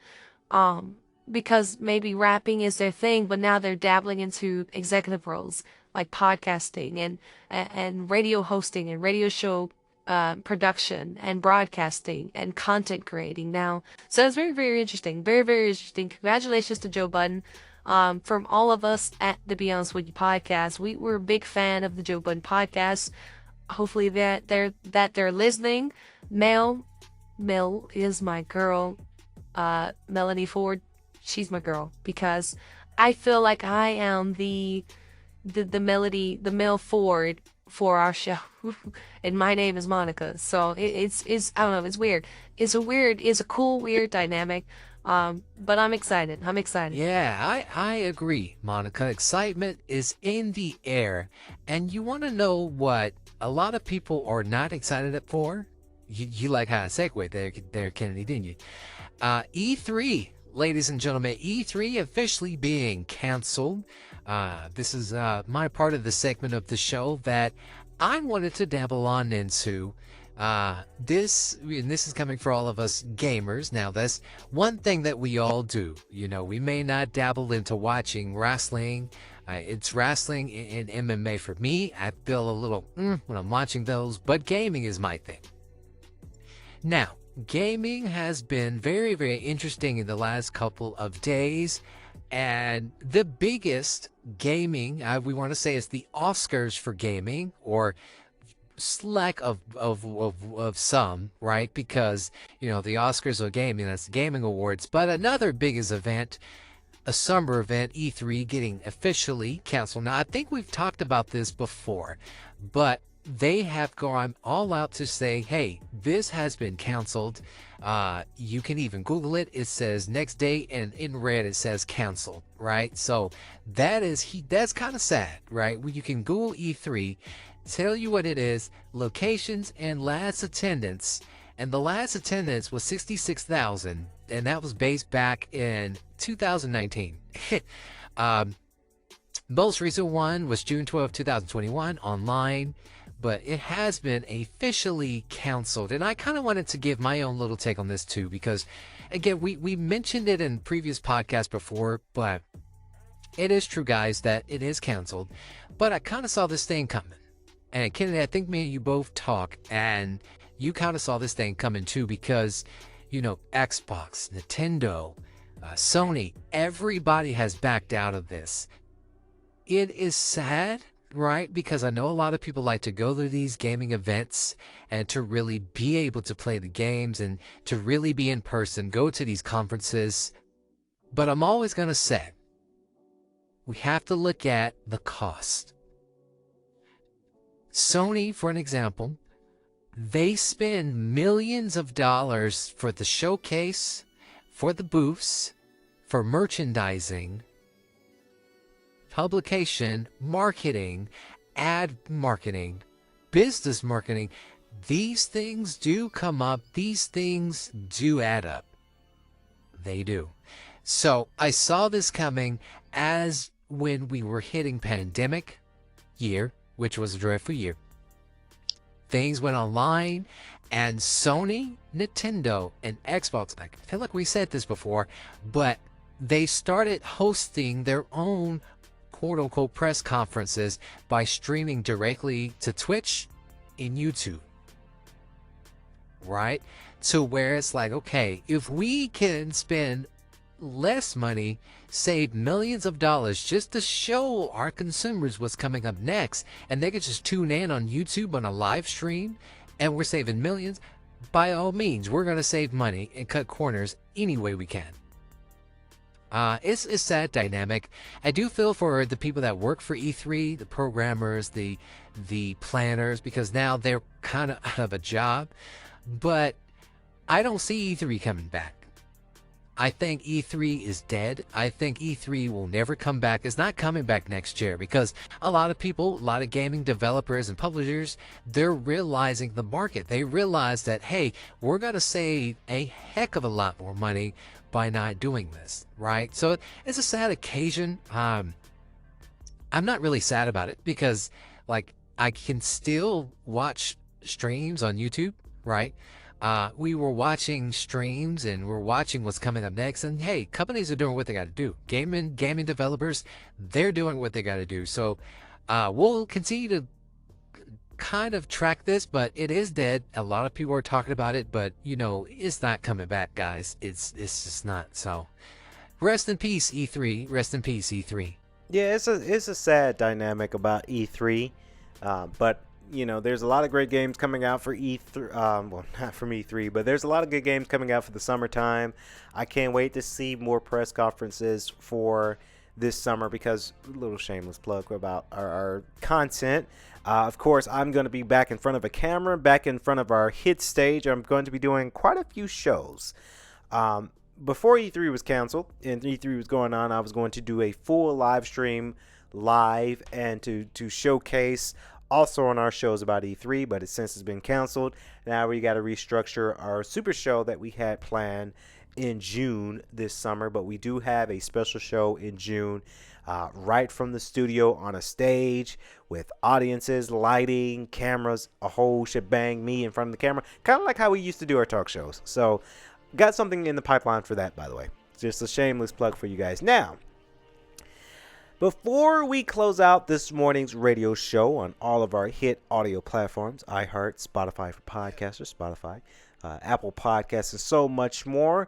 because maybe rapping is their thing, but now they're dabbling into executive roles like podcasting and radio hosting and radio show production and broadcasting and content creating now. So it's very, very interesting. Very, very interesting. Congratulations to Joe Budden. From all of us at the Beyond Swanky podcast, we're a big fan of the Joe Budden podcast. Hopefully that they're listening. Mel is my girl. Melanie Ford, she's my girl, because I feel like I am the the melody, the male forward for our show. And my name is Monica. So it's I don't know, it's weird. It's a cool, weird dynamic. But I'm excited. Yeah, I agree, Monica. Excitement is in the air. And you want to know what a lot of people are not excited for? You like how I segued there, Kennedy, didn't you? E3, ladies and gentlemen, E3 officially being canceled. This is my part of the segment of the show that I wanted to dabble on into. This is coming for all of us gamers. Now, that's one thing that we all do. You know, we may not dabble into watching wrestling. It's wrestling and MMA for me. I feel a little when I'm watching those, but gaming is my thing. Now, gaming has been very, very interesting in the last couple of days. And the biggest gaming, we want to say, is the Oscars for gaming, or slack of some, right? Because, you know, the Oscars of gaming, that's the gaming awards. But another biggest event, a summer event, E3, getting officially canceled. Now, I think we've talked about this before, but they have gone all out to say, hey, this has been canceled. You can even Google it. It says next day, and in red it says canceled, right? So that's kind of sad, right? When you can Google E3, tell you what it is, locations and last attendance. And the last attendance was 66,000, and that was based back in 2019. Most recent one was June 12, 2021, online. But it has been officially canceled. And I kind of wanted to give my own little take on this too, because again, we mentioned it in previous podcasts before, but it is true, guys, that it is canceled. But I kind of saw this thing coming. And Kennedy, I think me and you both talk, and you kind of saw this thing coming too, because, you know, Xbox, Nintendo, Sony, everybody has backed out of this. It is sad, right? Because I know a lot of people like to go to these gaming events and to really be able to play the games and to really be in person, go to these conferences. But I'm always going to say, we have to look at the cost. Sony, for an example, they spend millions of dollars for the showcase, for the booths, for merchandising, publication, marketing, ad marketing, business marketing. These things do come up. These things do add up. They do. So I saw this coming as when we were hitting pandemic year, which was a dreadful year. Things went online, and Sony, Nintendo, and Xbox, I feel like we said this before, but they started hosting their own quote-unquote press conferences by streaming directly to Twitch and YouTube, right? To where it's like, okay, if we can spend less money, save millions of dollars just to show our consumers what's coming up next, and they could just tune in on YouTube on a live stream, and we're saving millions, by all means, we're going to save money and cut corners any way we can. It's a sad dynamic. I do feel for the people that work for E3, the programmers, the planners, because now they're kind of out of a job. But I don't see E3 coming back. I think E3 is dead. I think E3 will never come back. It's not coming back next year because a lot of people, a lot of gaming developers and publishers, they're realizing the market. They realize that, hey, we're going to save a heck of a lot more money by not doing this, right? So it's a sad occasion. I'm not really sad about it because, like, I can still watch streams on YouTube, right? We were watching streams and we're watching what's coming up next. And hey, companies are doing what they got to do. Gaming developers, they're doing what they got to do. So we'll continue to kind of track this, but it is dead. A lot of people are talking about it, but you know, it's not coming back, guys. It's just not. So rest in peace, E3. Rest in peace, E3. Yeah, it's a sad dynamic about E3, but you know, there's a lot of great games coming out for E3. Well, not from E3, but there's a lot of good games coming out for the summertime. I can't wait to see more press conferences for this summer because a little shameless plug about our content. Of course, I'm going to be back in front of a camera, back in front of our hit stage. I'm going to be doing quite a few shows. Before E3 was canceled and E3 was going on, I was going to do a full live stream live and to showcase also on our shows about E3, but since it's been canceled, now we got to restructure our super show that we had planned in June this summer. But we do have a special show in June, right from the studio on a stage with audiences, lighting, cameras, a whole shebang, me in front of the camera, kind of like how we used to do our talk shows. So got something in the pipeline for that, by the way. Just a shameless plug for you guys. Now, before we close out this morning's radio show on all of our hit audio platforms, iHeart, Spotify for podcasters, Apple Podcasts, and so much more,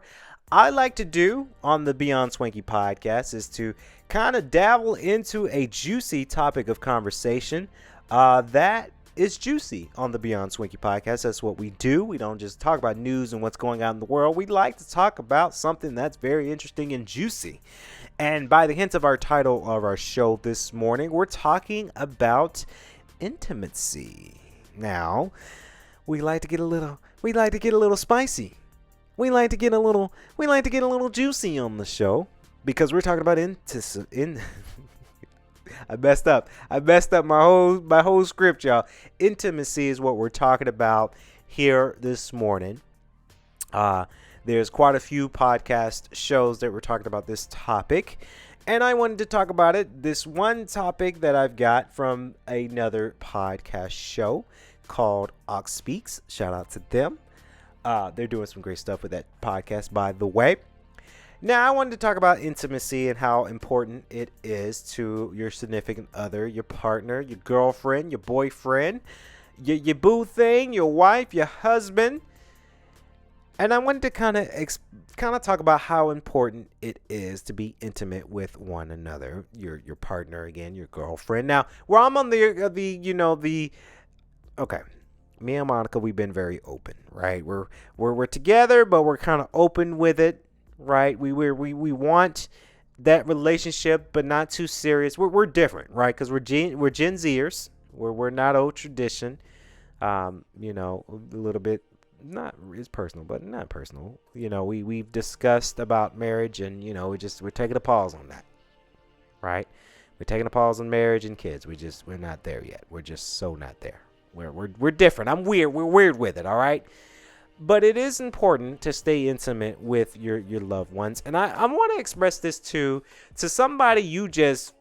I like to do on the Beyond Swanky podcast is to kind of dabble into a juicy topic of conversation that is juicy on the Beyond Swanky podcast. That's what we do. We don't just talk about news and what's going on in the world. We like to talk about something that's very interesting and juicy. And by the hint of our title of our show this morning, we're talking about intimacy. Now, we like to get a little spicy. We like to get a little juicy on the show because we're talking about I messed up my whole script, y'all. Intimacy is what we're talking about here this morning. There's quite a few podcast shows that we're talking about this topic, and I wanted to talk about it. This one topic that I've got from another podcast show called Ox Speaks. Shout out to them. They're doing some great stuff with that podcast, by the way. Now, I wanted to talk about intimacy and how important it is to your significant other, your partner, your girlfriend, your boyfriend, your boo thing, your wife, your husband. And I wanted to kind of talk about how important it is to be intimate with one another, your partner, again, your girlfriend. Now, where I'm on okay, me and Monica, we've been very open, right? We're together, but we're kind of open with it, right? We want that relationship, but not too serious. We're different, right? Because we're Gen Zers. We're not old tradition. A little bit. Not it's personal, but not personal. We've discussed about marriage, and we're taking a pause on that, right? We're taking a pause on marriage and kids. We're not there yet. We're just so not there. We're different. I'm weird. We're weird with it, all right? But it is important to stay intimate with your loved ones, and I want to express this to somebody you just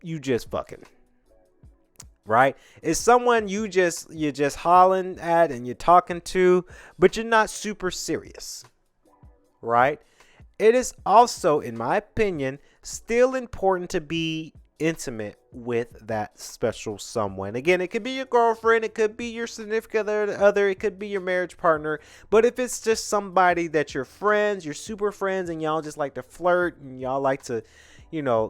fucking. Right? It's someone you're just hollering at and you're talking to, but you're not super serious. Right? It is also, in my opinion, still important to be intimate with that special someone. Again, it could be your girlfriend, it could be your significant other, it could be your marriage partner. But if it's just somebody that you're friends, you're super friends, and y'all just like to flirt and y'all like to,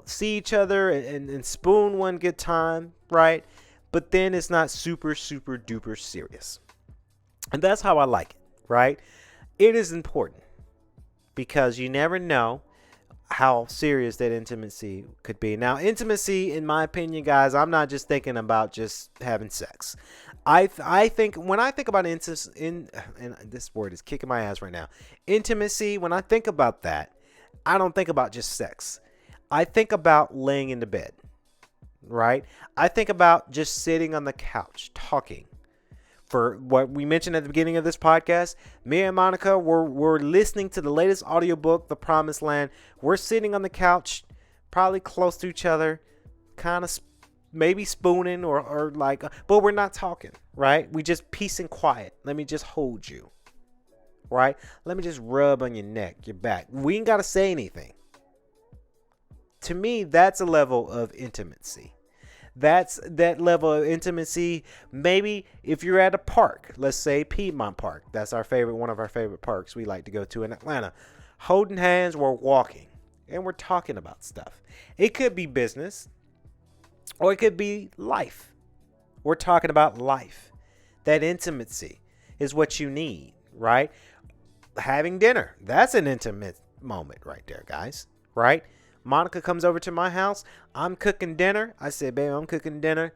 see each other and spoon one good time, right? But then it's not super, super duper serious. And that's how I like it, right? It is important because you never know how serious that intimacy could be. Now, intimacy, in my opinion, guys, I'm not just thinking about just having sex. I think when I think about and this word is kicking my ass right now. Intimacy, when I think about that, I don't think about just sex. I think about laying in the bed. Right? I think about just sitting on the couch talking. For what we mentioned at the beginning of this podcast, me and Monica, we're listening to the latest audiobook, The Promised Land. We're sitting on the couch, probably close to each other, kind of maybe spooning or like, but we're not talking, right? We just peace and quiet. Let me just hold you, right? Let me just rub on your neck, your back. We ain't got to say anything. To me, that's a level of intimacy. That's that level of intimacy. Maybe if you're at a park, let's say Piedmont Park. That's one of our favorite parks we like to go to in Atlanta. Holding hands, we're walking and we're talking about stuff. It could be business or it could be life. We're talking about life. That intimacy is what you need, right? Having dinner. That's an intimate moment right there, guys, right? Monica comes over to my house. I'm cooking dinner. I said, babe, I'm cooking dinner.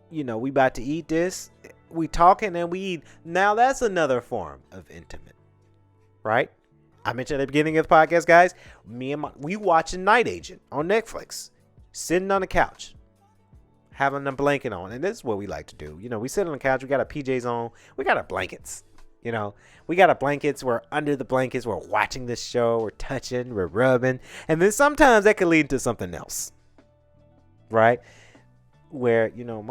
You know, we about to eat this. We talking and we eat. Now that's another form of intimate, right? I mentioned at the beginning of the podcast, guys, we watching Night Agent on Netflix, sitting on the couch, having a blanket on. And this is what we like to do. You know, we sit on the couch, we got our PJs on, we got our blankets. You know, we got our blankets, we're under the blankets, we're watching this show, we're touching, we're rubbing. And then sometimes that could lead to something else, right? Where, you know,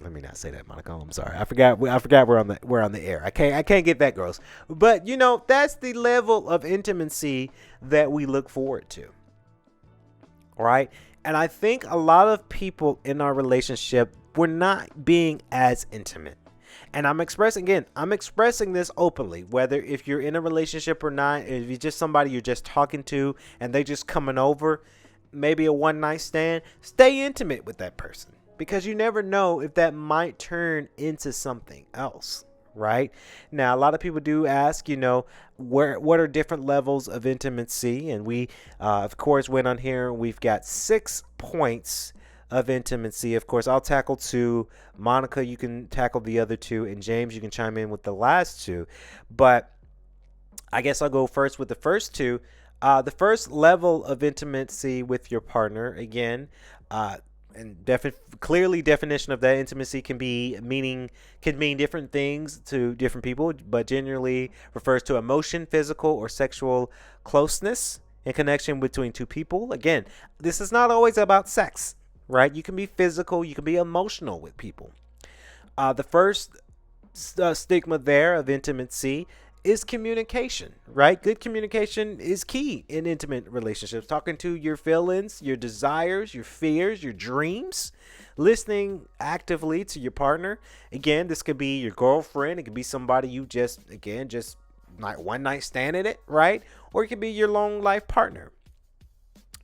let me not say that, Monica. I'm sorry. I forgot we're on the air. I can't get that gross. But you know, that's the level of intimacy that we look forward to. Right? And I think a lot of people in our relationship, we're not being as intimate. And I'm expressing this openly, whether if you're in a relationship or not, if you're just somebody you're just talking to and they just coming over, maybe a one night stand, stay intimate with that person. Because you never know if that might turn into something else, right? Now, a lot of people do ask, you know, what are different levels of intimacy? And we, of course, went on here. We've got 6 points of intimacy. Of course, I'll tackle 2. Monica, you can tackle the other 2. And James, you can chime in with the last 2. But I guess I'll go first with the first 2. The first level of intimacy with your partner, again, and clearly definition of that intimacy can mean different things to different people, but generally refers to emotion, physical, or sexual closeness and connection between two people. Again, this is not always about sex, right? You can be physical, you can be emotional with people. The first stigma there of intimacy is communication, right? Good communication is key in intimate relationships. Talking to your feelings, your desires, your fears, your dreams, listening actively to your partner. Again, this could be your girlfriend. It could be somebody you just like one night standing it, right? Or it could be your long life partner.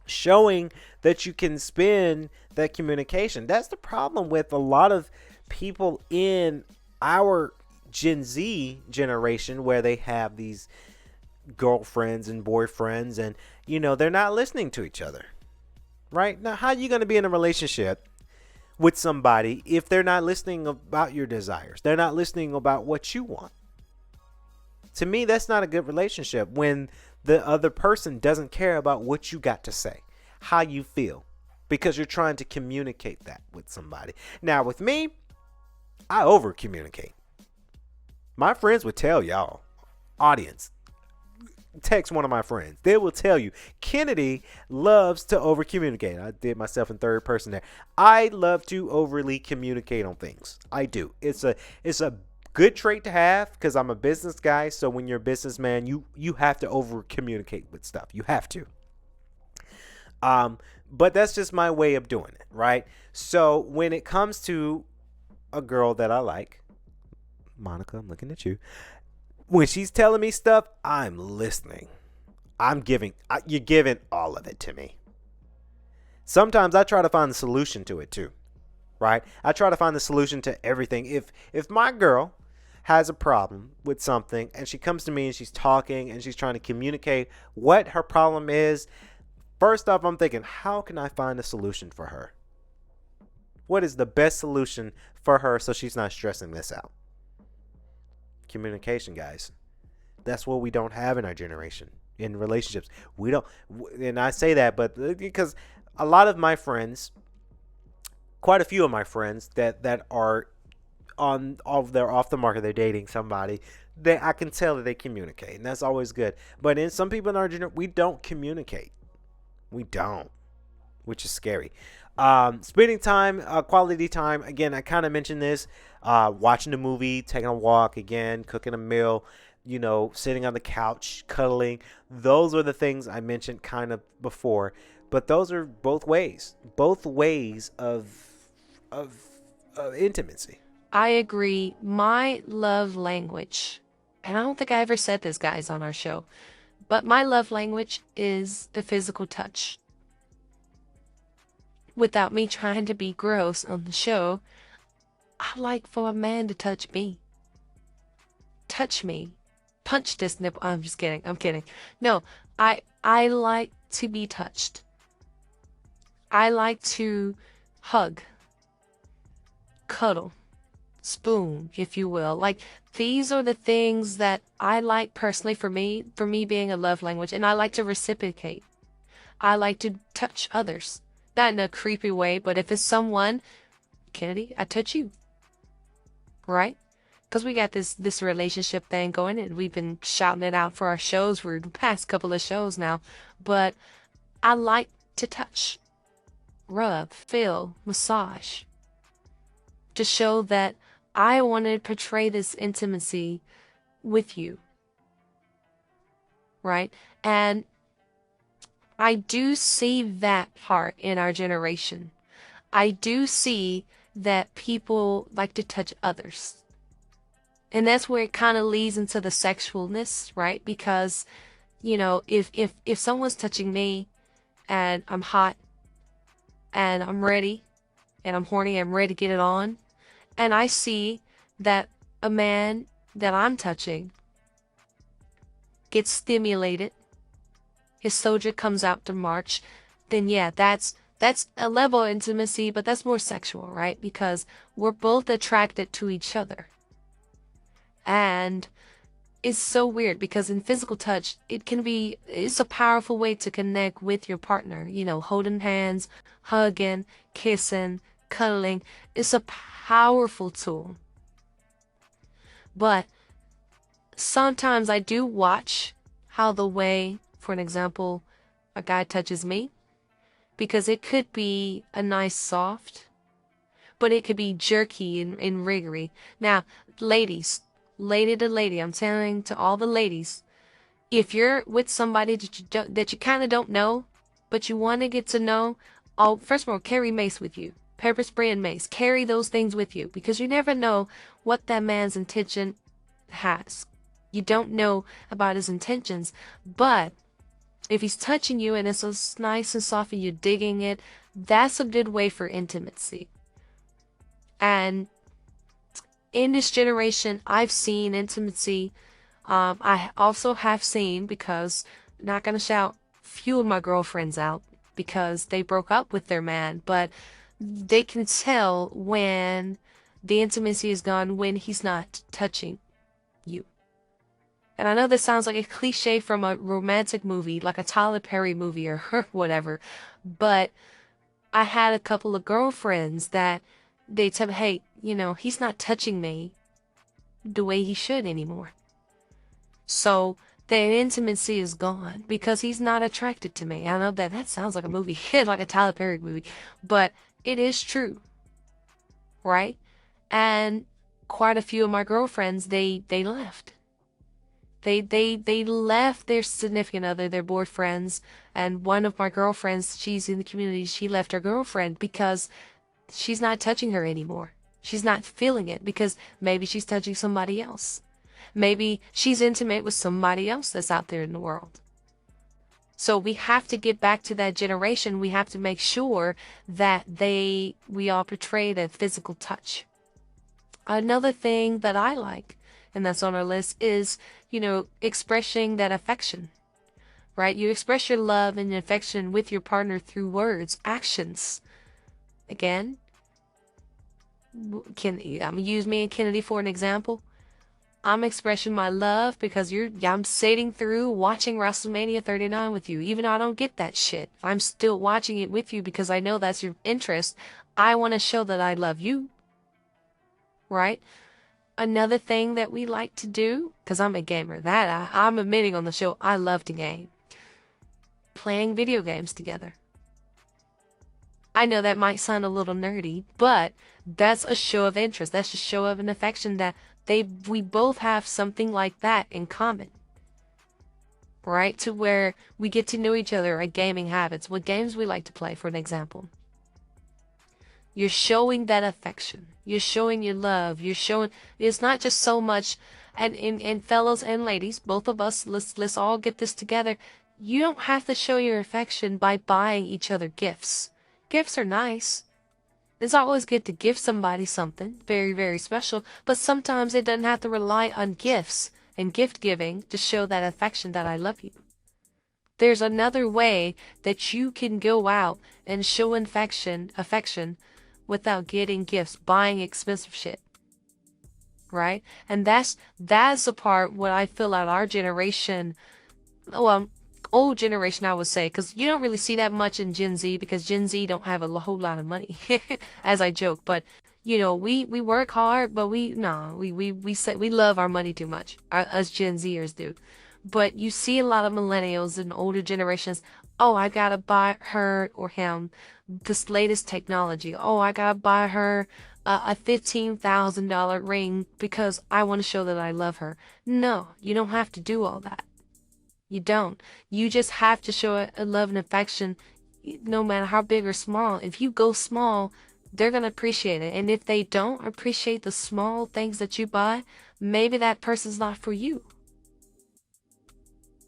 Showing that you can spend that communication. That's the problem with a lot of people in our Gen Z generation, where they have these girlfriends and boyfriends and, you know, they're not listening to each other, right? Now, how are you going to be in a relationship with somebody if they're not listening about your desires? They're not listening about what you want. To me, that's not a good relationship when the other person doesn't care about what you got to say, how you feel, because you're trying to communicate that with somebody. Now, with me, I over communicate. My friends would tell y'all, audience, text one of my friends. They will tell you, Kennedy loves to over communicate. I did myself in third person there. I love to overly communicate on things. I do. It's a good trait to have because I'm a business guy. So when you're a businessman, you have to over communicate with stuff. You have to. But that's just my way of doing it, right? So when it comes to a girl that I like, Monica, I'm looking at you. When she's telling me stuff, I'm listening. You're giving all of it to me. Sometimes I try to find the solution to it too, right? I try to find the solution to everything. If my girl has a problem with something and she comes to me and she's talking and she's trying to communicate what her problem is, first off, I'm thinking, how can I find a solution for her? What is the best solution for her so she's not stressing this out? Communication, guys. That's what we don't have in our generation in relationships. We don't, and I say that, but because a lot of my friends, quite a few of my friends that are they're off the market, they're dating somebody, I can tell that they communicate, and that's always good. But in some people in our generation, we don't communicate. We don't, which is scary. Spending time, quality time. Again, I kind of mentioned this. Watching a movie, taking a walk, again, cooking a meal, you know, sitting on the couch, cuddling. Those are the things I mentioned kind of before. But those are both ways of intimacy. I agree. My love language, and I don't think I ever said this, guys, on our show, but my love language is the physical touch. Without me trying to be gross on the show, I like for a man to touch me. Touch me. Punch this nipple. I'm just kidding. I'm kidding. No, I like to be touched. I like to hug, cuddle, spoon, if you will. Like, these are the things that I like personally for me being a love language, and I like to reciprocate. I like to touch others. Not in a creepy way, but if it's someone, Kennedy, I touch you. Right? Because we got this relationship thing going, and we've been shouting it out for our shows for the past couple of shows now. But I like to touch, rub, feel, massage, to show that I want to portray this intimacy with you. Right? And I do see that part in our generation. I do see that people like to touch others. And that's where it kind of leads into the sexualness, right? Because, you know, if someone's touching me and I'm hot and I'm ready and I'm horny, I'm ready to get it on, and I see that a man that I'm touching gets stimulated, his soldier comes out to march, then yeah, that's a level of intimacy, but that's more sexual, right? Because we're both attracted to each other. And it's so weird because in physical touch, it's a powerful way to connect with your partner. You know, holding hands, hugging, kissing, cuddling. It's a powerful tool. But sometimes I do watch how the way, for an example, a guy touches me, because it could be a nice soft, but it could be jerky and riggory. Now, ladies, lady to lady, I'm telling to all the ladies, if you're with somebody that you kind of don't know, but you want to get to know, first of all, carry mace with you. Pepper spray and mace. Carry those things with you, because you never know what that man's intention has. You don't know about his intentions, but if he's touching you and it's so nice and soft and you're digging it, that's a good way for intimacy. And in this generation, I've seen intimacy. I also have seen, because, not gonna shout, few of my girlfriends out because they broke up with their man, but they can tell when the intimacy is gone when he's not touching you. And I know this sounds like a cliche from a romantic movie, like a Tyler Perry movie or whatever, but I had a couple of girlfriends that they tell me, hey, you know, he's not touching me the way he should anymore. So the intimacy is gone because he's not attracted to me. I know that sounds like a movie, like a Tyler Perry movie, but it is true, right? And quite a few of my girlfriends, they left. They left their significant other, their boyfriends, and one of my girlfriends, she's in the community, she left her girlfriend because she's not touching her anymore. She's not feeling it because maybe she's touching somebody else. Maybe she's intimate with somebody else that's out there in the world. So we have to get back to that generation. We have to make sure that we all portray that physical touch. Another thing that I like, and that's on our list, is, you know, expressing that affection, right? You express your love and affection with your partner through words, actions. Again, I'm gonna use me and Kennedy for an example. I'm expressing my love because I'm sitting through watching WrestleMania 39 with you. Even though I don't get that shit, I'm still watching it with you because I know that's your interest. I want to show that I love you, right? Another thing that we like to do, because I'm a gamer, I'm admitting on the show, I love to game. Playing video games together. I know that might sound a little nerdy, but that's a show of interest. That's a show of an affection that we both have something like that in common. Right? To where we get to know each other, our gaming habits, what games we like to play, for an example. You're showing that affection. You're showing your love. You're showing, it's not just so much, and fellows and ladies, both of us, let's all get this together. You don't have to show your affection by buying each other gifts. Gifts are nice. It's always good to give somebody something very, very special, but sometimes it doesn't have to rely on gifts and gift giving to show that affection that I love you. There's another way that you can go out and show affection without getting gifts, buying expensive shit. Right? And that's the part what I feel like our generation, well, old generation I would say, because you don't really see that much in Gen Z, because Gen Z don't have a whole lot of money, as I joke. But you know, we work hard, but we love our money too much. Us Gen Zers do. But you see a lot of millennials and older generations. Oh, I gotta buy her or him this latest technology. Oh, I gotta buy her a $15,000 ring because I want to show that I love her. No, you don't have to do all that. You don't. You just have to show a love and affection, no matter how big or small. If you go small, they're going to appreciate it. And if they don't appreciate the small things that you buy, maybe that person's not for you.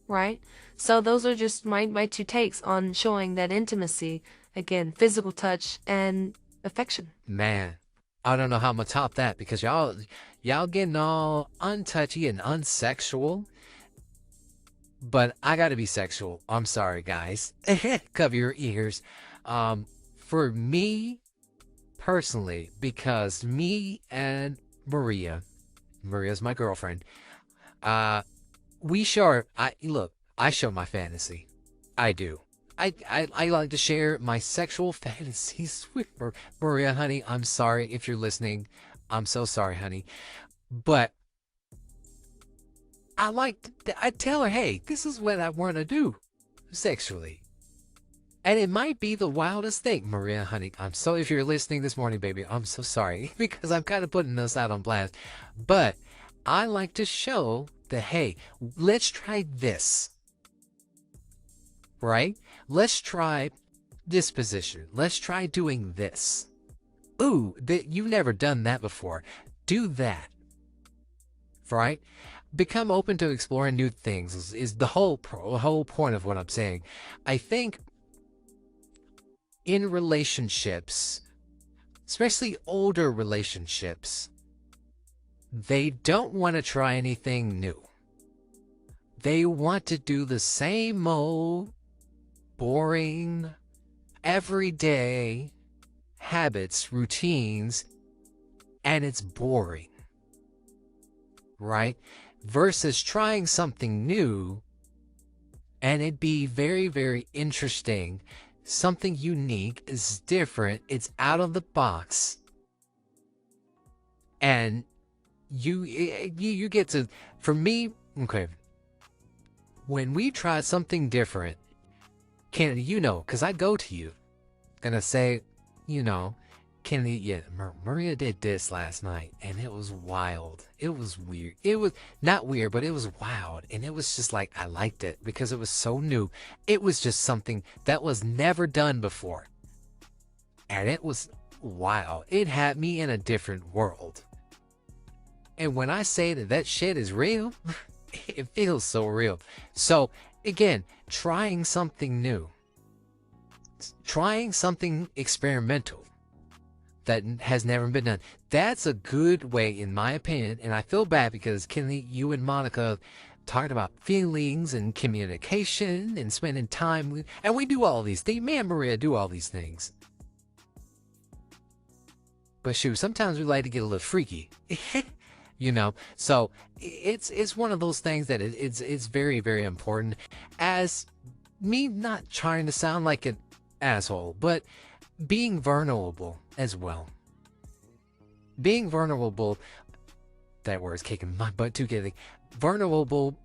Right? So those are just my two takes on showing that intimacy. Again, physical touch and affection. Man, I don't know how I'm gonna top that, because y'all getting all untouchy and unsexual. But I gotta be sexual. I'm sorry, guys. Cover your ears. For me, personally, because me and Maria's my girlfriend, I show my fantasy. I do. I like to share my sexual fantasies with Maria, honey. I'm sorry if you're listening. I'm so sorry, honey. But I tell her, hey, this is what I want to do sexually. And it might be the wildest thing, Maria, honey. If you're listening this morning, baby, I'm so sorry, because I'm kind of putting us out on blast. But I like to show that, hey, let's try this. Right? Let's try this position. Let's try doing this. Ooh, you've never done that before. Do that. Right? Become open to exploring new things is the whole point of what I'm saying. I think in relationships, especially older relationships, they don't want to try anything new. They want to do the same old boring, everyday habits, routines, and it's boring. Right? Versus trying something new, and it'd be very, very interesting. Something unique, is different, it's out of the box, and you get to, for me, okay, when we try something different, Kennedy, you know, because I go to you, gonna say, you know, Kennedy, yeah, Maria did this last night, and it was wild. It was weird. It was not weird, but it was wild. And it was just like, I liked it because it was so new. It was just something that was never done before. And it was wild. It had me in a different world. And when I say that shit is real, it feels so real. So, again, trying something new. Trying something experimental that has never been done. That's a good way, in my opinion, and I feel bad because Kenley, you and Monica talked about feelings and communication and spending time, and we do all these things. Me and Maria do all these things. But shoot, sometimes we like to get a little freaky, you know. So it's one of those things that it's very, very important. As me not trying to sound like an asshole, but being vulnerable as well. Being vulnerable, that word's kicking my butt too, kidding. Vulnerable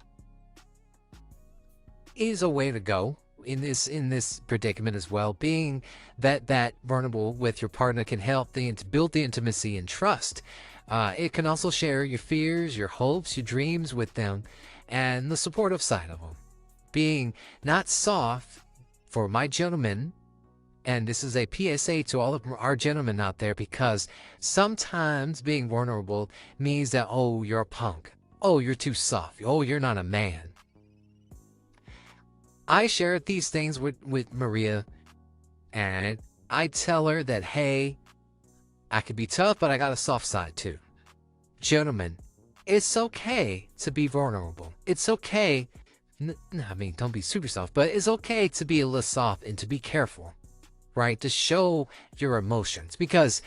is a way to go in this predicament as well. Being that vulnerable with your partner can help to build the intimacy and trust. It can also share your fears, your hopes, your dreams with them, and the supportive side of them. Being not soft, for my gentlemen, and this is a PSA to all of our gentlemen out there, because sometimes being vulnerable means that, oh, you're a punk. Oh, you're too soft. Oh, you're not a man. I share these things with Maria, and I tell her that, hey, I could be tough, but I got a soft side too. Gentlemen, it's okay to be vulnerable. It's okay I mean, don't be super soft, but it's okay to be a little soft and to be careful, right? To show your emotions, because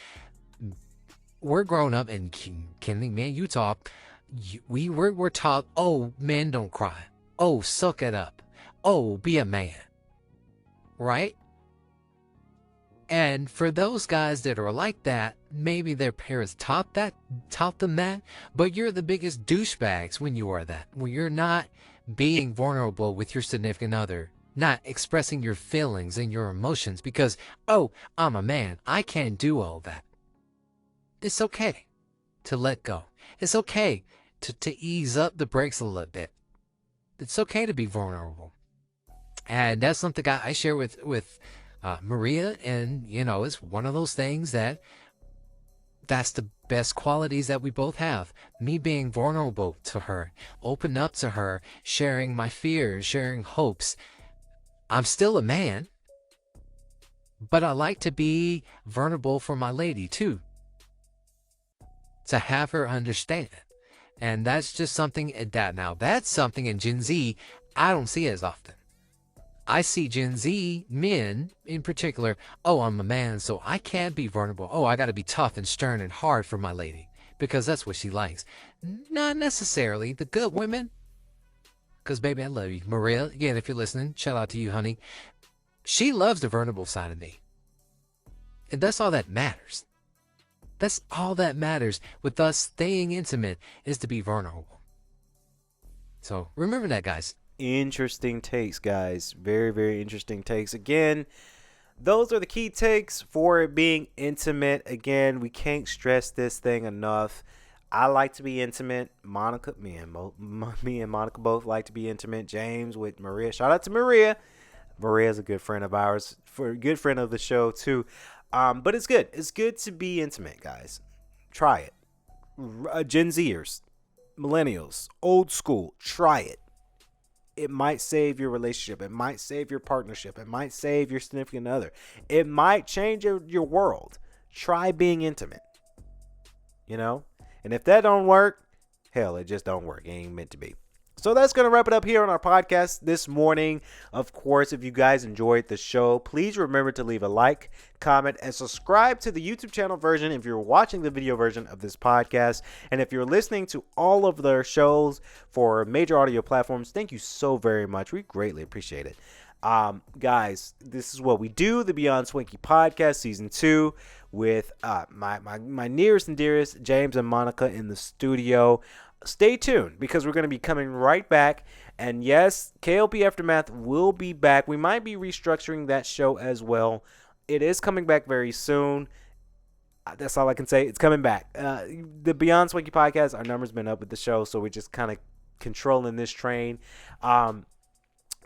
we're grown up, and Kenny, man, you talk. We're taught, oh, men don't cry. Oh, suck it up. Oh, be a man. Right? And for those guys that are like that, maybe their parents taught them that, but you're the biggest douchebags when you are that. When you're not being vulnerable with your significant other, not expressing your feelings and your emotions because, oh, I'm a man, I can't do all that. It's okay to let go. It's okay to ease up the brakes a little bit. It's okay to be vulnerable. And that's something I share with Maria, and it's one of those things that's the best qualities that we both have. Me being vulnerable to her, open up to her, sharing my fears, sharing hopes. I'm still a man, but I like to be vulnerable for my lady too, to have her understand. And that's just something that's something in Gen Z I don't see as often. I see Gen Z men in particular, oh, I'm a man, so I can't be vulnerable. Oh, I got to be tough and stern and hard for my lady because that's what she likes. Not necessarily. The good women, because, baby, I love you. Maria, again, if you're listening, shout out to you, honey. She loves the vulnerable side of me. And that's all that matters. That's all that matters with us staying intimate, is to be vulnerable. So remember that, guys. Interesting takes, guys. Very, very interesting takes. Again, those are the key takes for it being intimate. Again, we can't stress this thing enough. I like to be intimate. Me and Monica both like to be intimate. James with Maria. Shout out to Maria. Maria's a good friend of ours, for a good friend of the show too. But it's good. It's good to be intimate, guys. Try it. Gen Zers, millennials, old school. Try it. It might save your relationship. It might save your partnership. It might save your significant other. It might change your world. Try being intimate. And if that don't work, hell, it just don't work. It ain't meant to be. So that's going to wrap it up here on our podcast this morning. Of course, if you guys enjoyed the show, please remember to leave a like, comment, and subscribe to the YouTube channel version if you're watching the video version of this podcast. And if you're listening to all of their shows for major audio platforms, thank you so very much. We greatly appreciate it. Guys, this is what we do, the Beyond Swanky podcast, season 2, with my nearest and dearest, James and Monica, in the studio. Stay tuned, because we're going to be coming right back. And yes, K.L.P. Aftermath will be back. We might be restructuring that show as well. It is coming back very soon. That's all I can say. It's coming back. The Beyond Swanky podcast, our number's been up with the show, so we're just kind of controlling this train.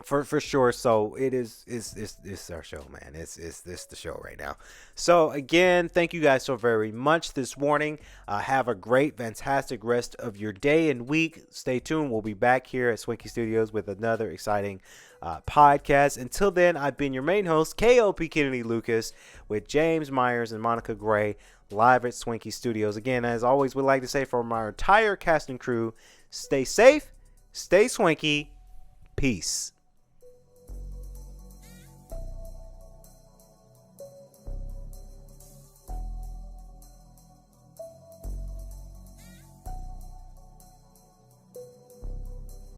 For sure. So it's our show, man. It's the show right now. So again, thank you guys so very much this morning. Have a great, fantastic rest of your day and week. Stay tuned. We'll be back here at Swanky Studios with another exciting podcast. Until then, I've been your main host, K.L.P. Kennedy Lucas, with James Myers and Monica Gray, live at Swanky Studios. Again, as always, we'd like to say from our entire cast and crew, stay safe, stay swanky, peace.